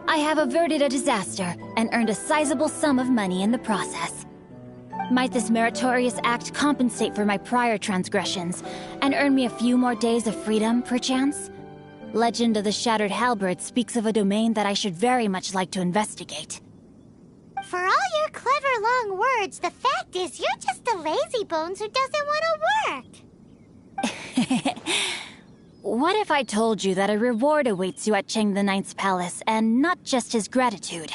I have averted a disaster and earned a sizable sum of money in the process. Might this meritorious act compensate for my prior transgressions and earn me a few more days of freedom, perchance? Legend of the Shattered Halberd speaks of a domain that I should very much like to investigate. For all your clever long words, the fact is you're just a lazy bones who doesn't want to work. What if I told you that a reward awaits you at Chang the Ninth's palace, and not just his gratitude?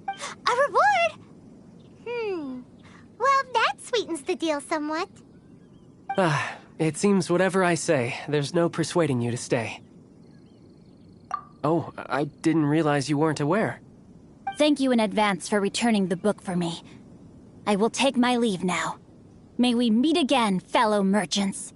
A reward? Well, that sweetens the deal somewhat. It seems whatever I say, there's no persuading you to stay. Oh, I didn't realize you weren't aware. Thank you in advance for returning the book for me. I will take my leave now. May we meet again, fellow merchants.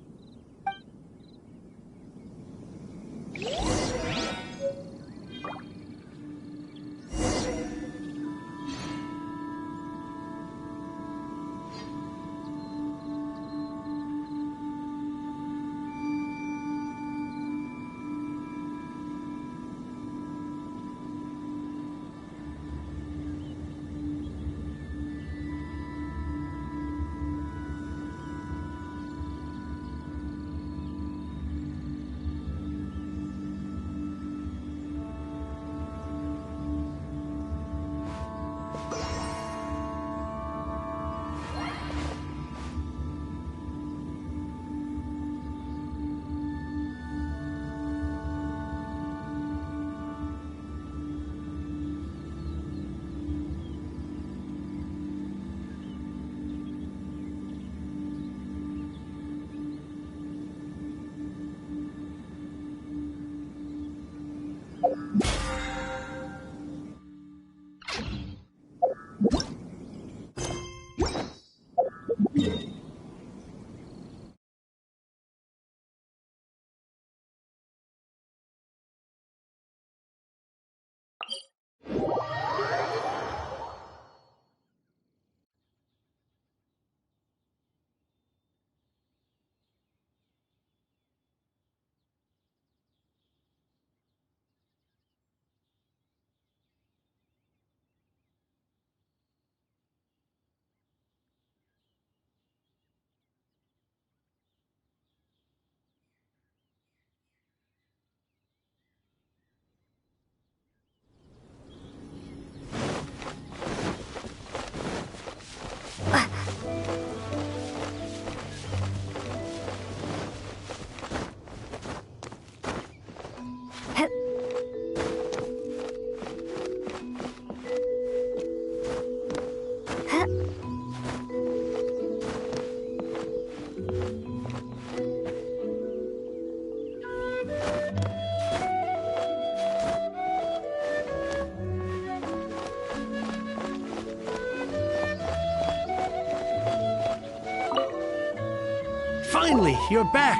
Finally, you're back.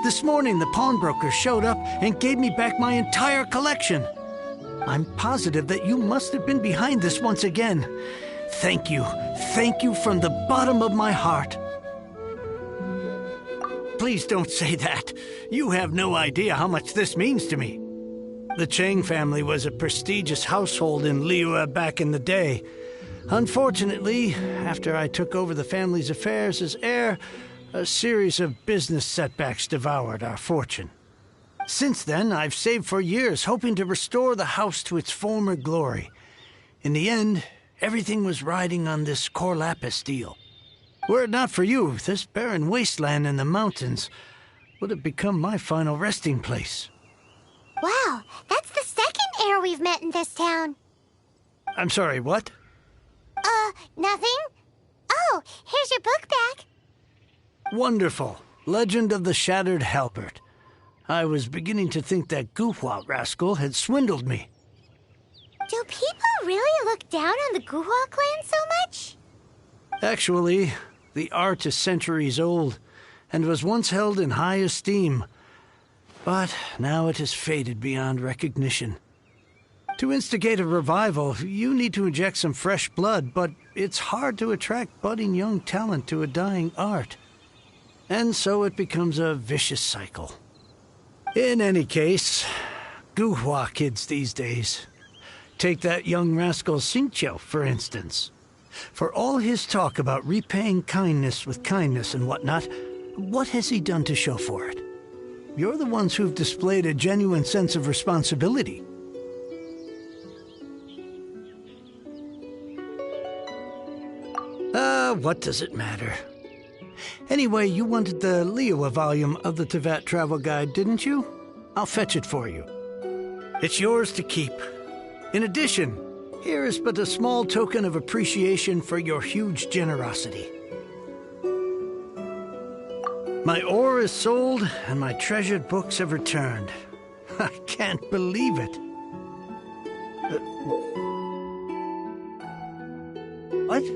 This morning, the pawnbroker showed up and gave me back my entire collection. I'm positive that you must have been behind this once again. Thank you. Thank you from the bottom of my heart. Please don't say that. You have no idea how much this means to me. The Chang family was a prestigious household in Liyue back in the day. Unfortunately, after I took over the family's affairs as heir, a series of business setbacks devoured our fortune. Since then, I've saved for years, hoping to restore the house to its former glory. In the end, everything was riding on this Corlapis deal. Were it not for you, this barren wasteland in the mountains would have become my final resting place. Wow, that's the second heir we've met in this town. I'm sorry, what? Nothing? Oh, here's your book back. Wonderful. Legend of the Shattered Halberd. I was beginning to think that Guhua rascal had swindled me. Do people really look down on the Guhua clan so much? Actually, the art is centuries old, and was once held in high esteem. But now it has faded beyond recognition. To instigate a revival, you need to inject some fresh blood, but it's hard to attract budding young talent to a dying art. And so it becomes a vicious cycle. In any case, Guhua kids these days. Take that young rascal Xingqiu, for instance. For all his talk about repaying kindness with kindness and whatnot, what has he done to show for it? You're the ones who've displayed a genuine sense of responsibility. What does it matter? Anyway, you wanted the Liyue volume of the Teyvat Travel Guide, didn't you? I'll fetch it for you. It's yours to keep. In addition, here is but a small token of appreciation for your huge generosity. My ore is sold, and my treasured books have returned. I can't believe it. What?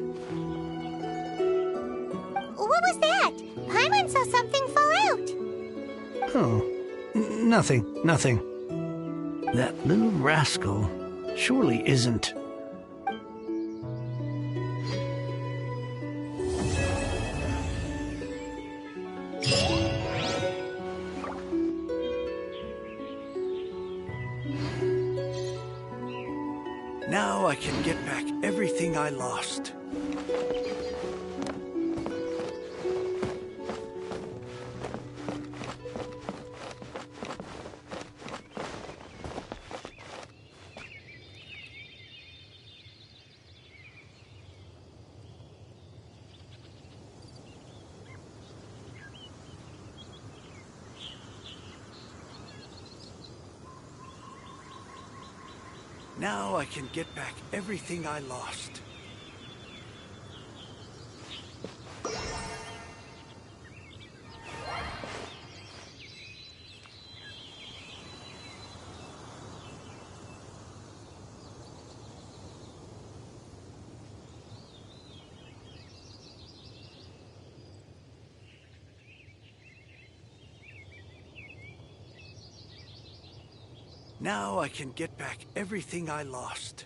What was that? Paimon saw something fall out. Oh, nothing. That little rascal surely isn't. Now I can get back everything I lost. Now I can get back everything I lost. Now I can get back everything I lost.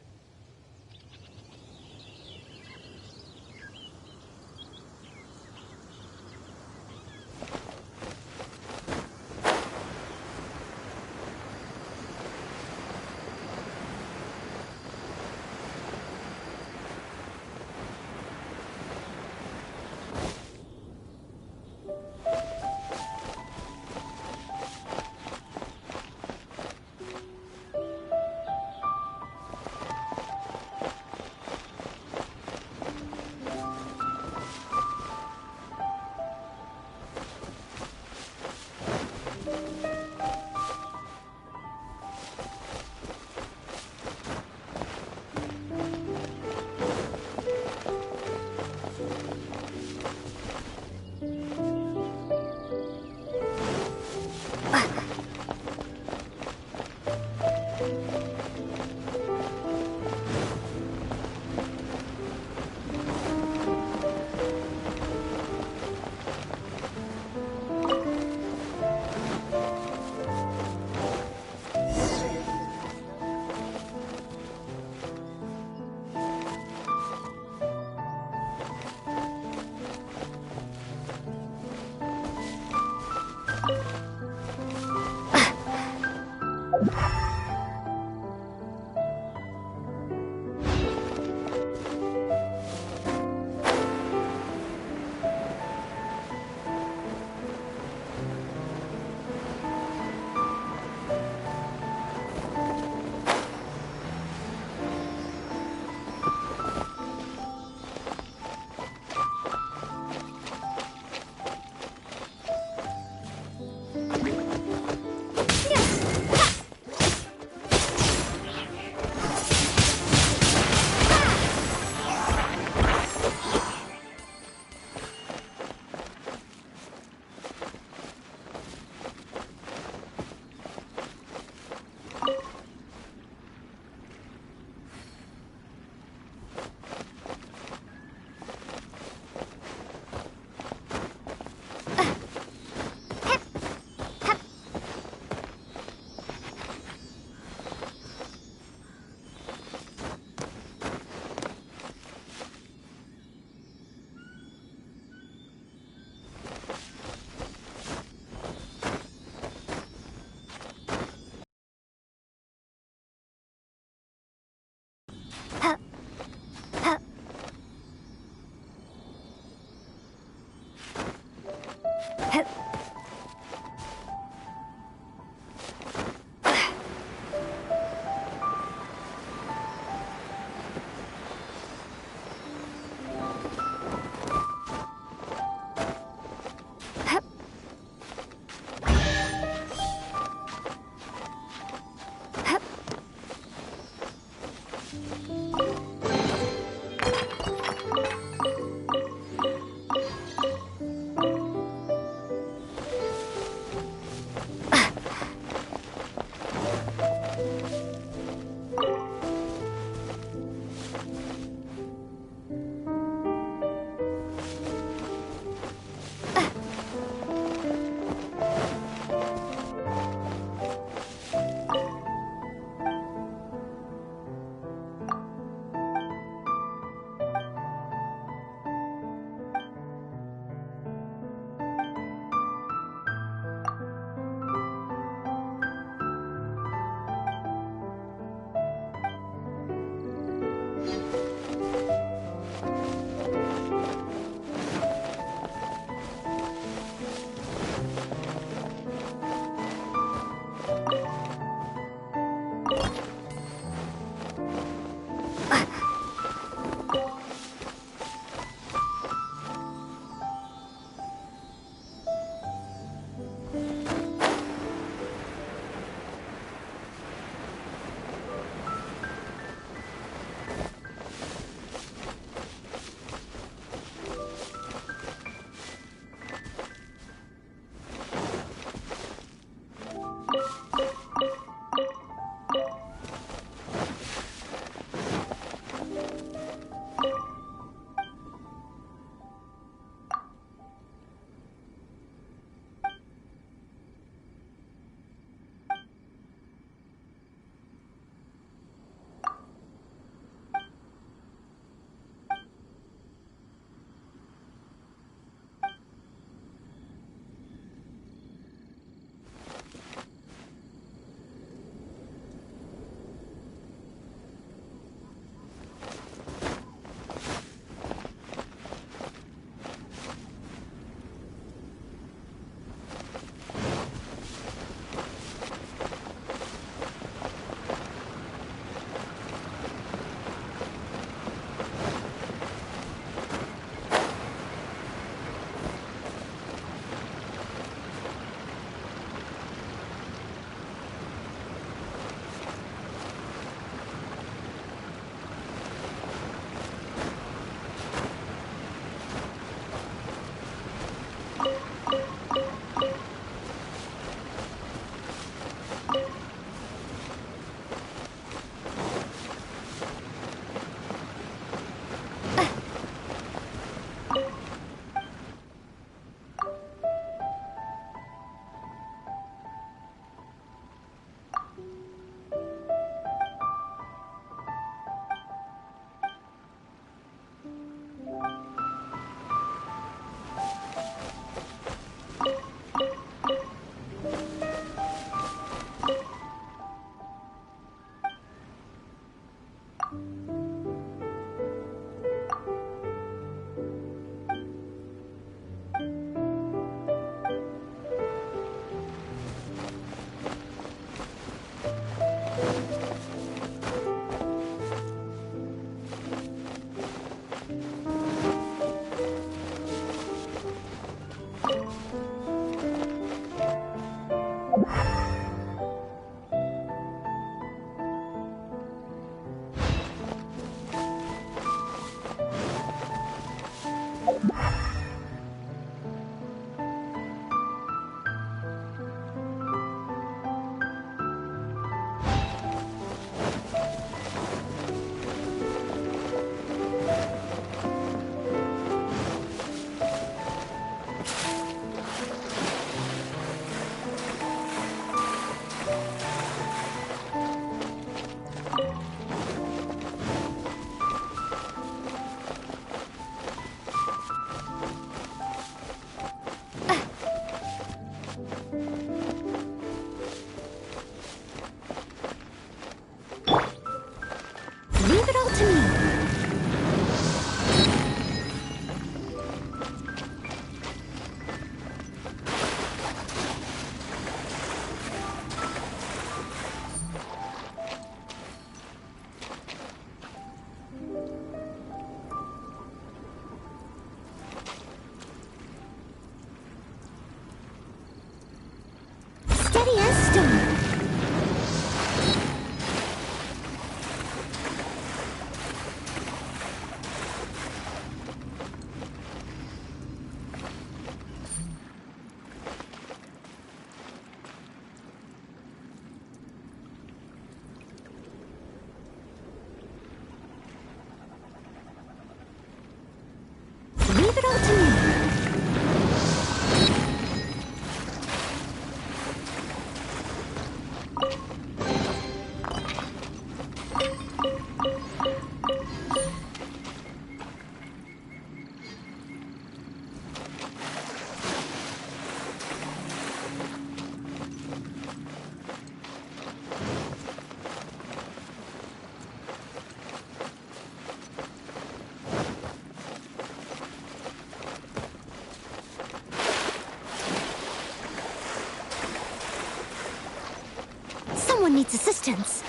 Someone needs assistance.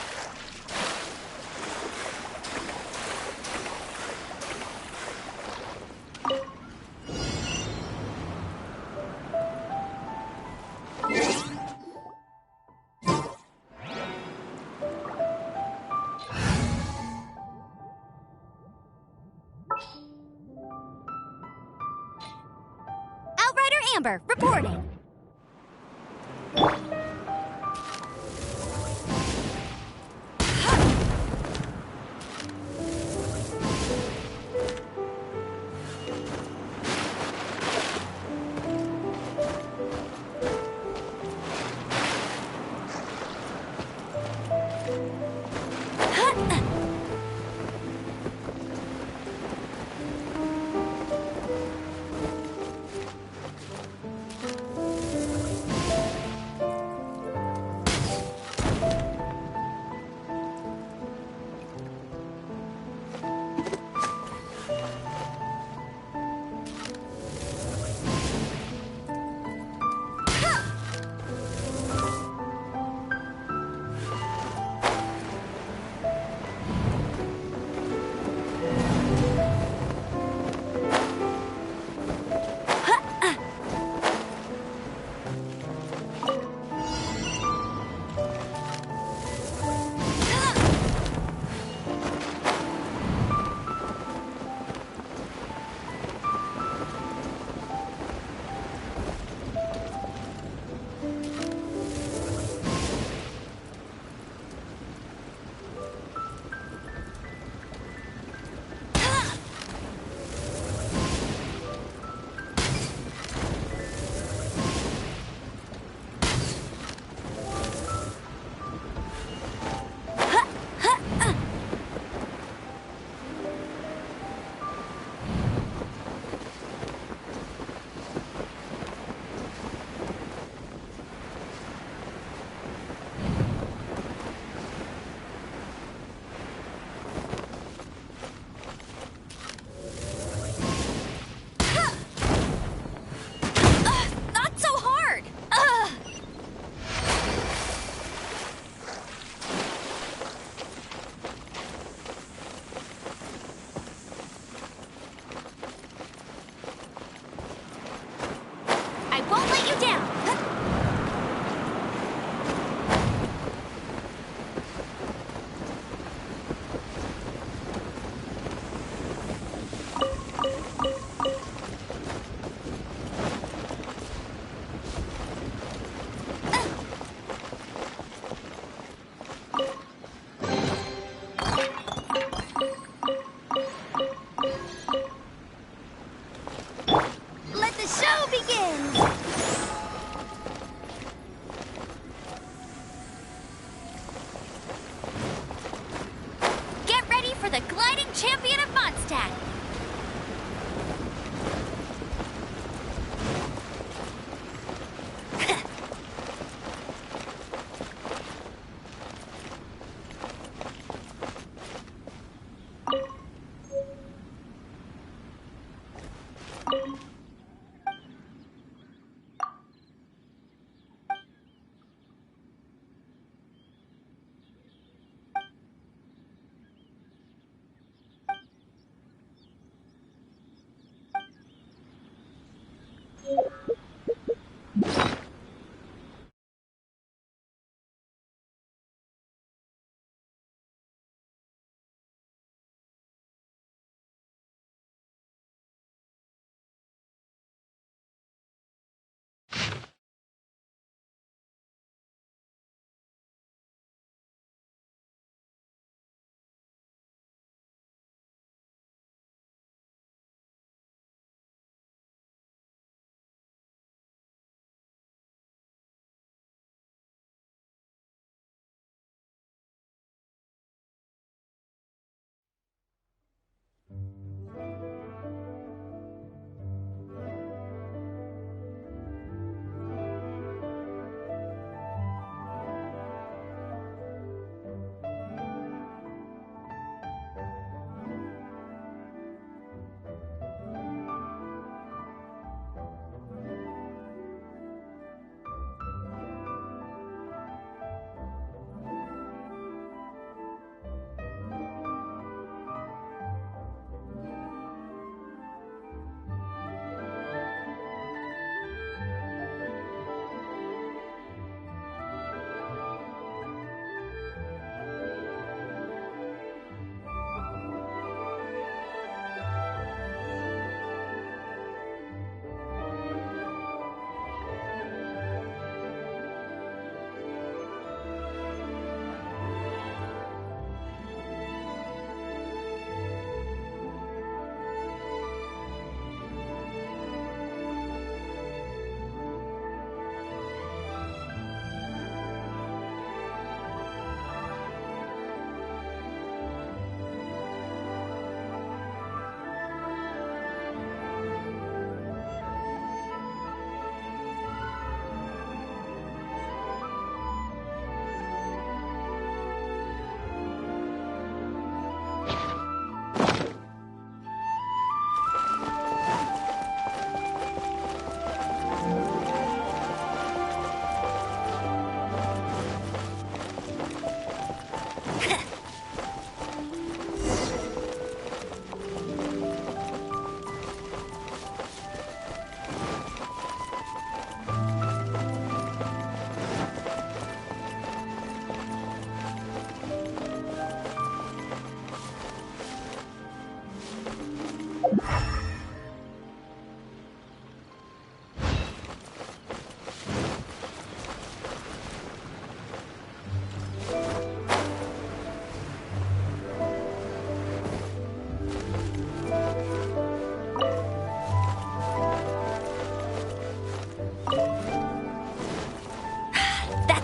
Outrider Amber, reporting.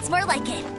That's more like it.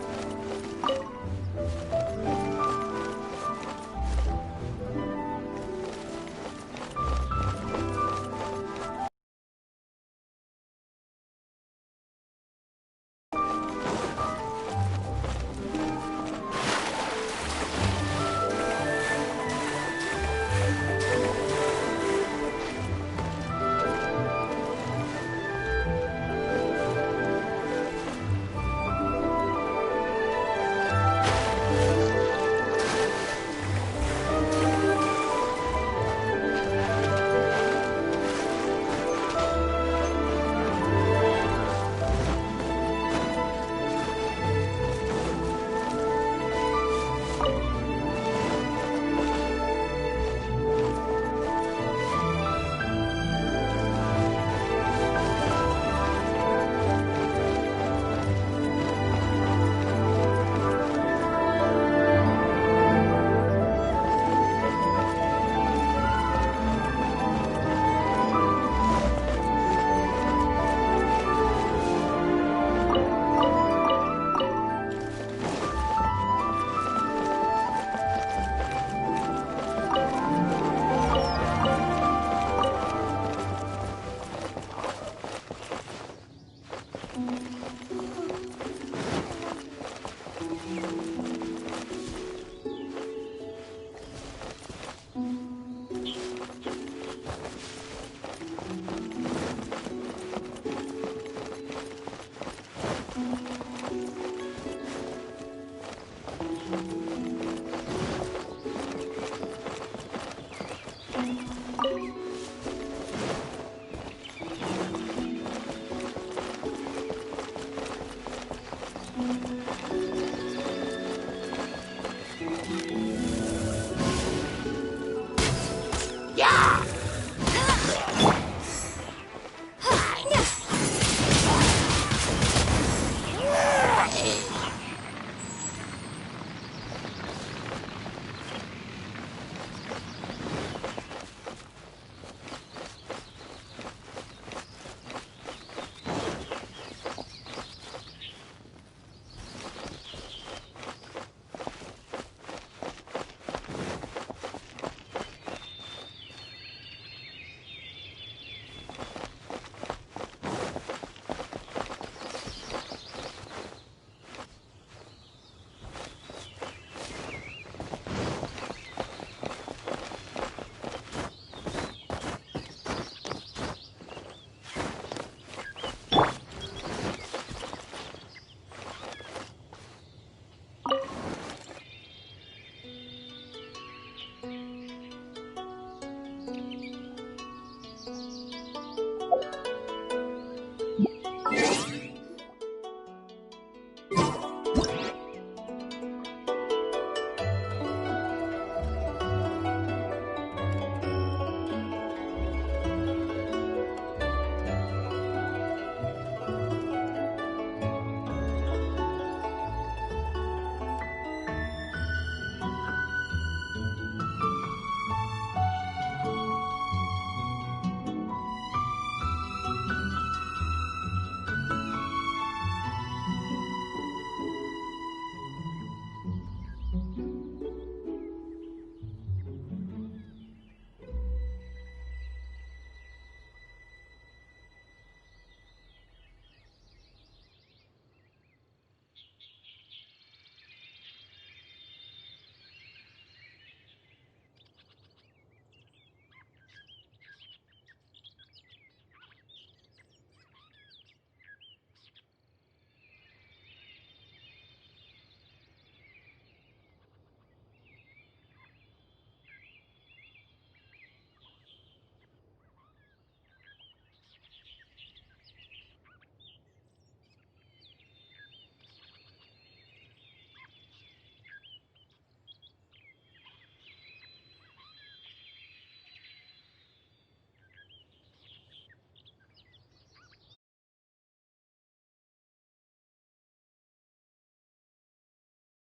Yeah!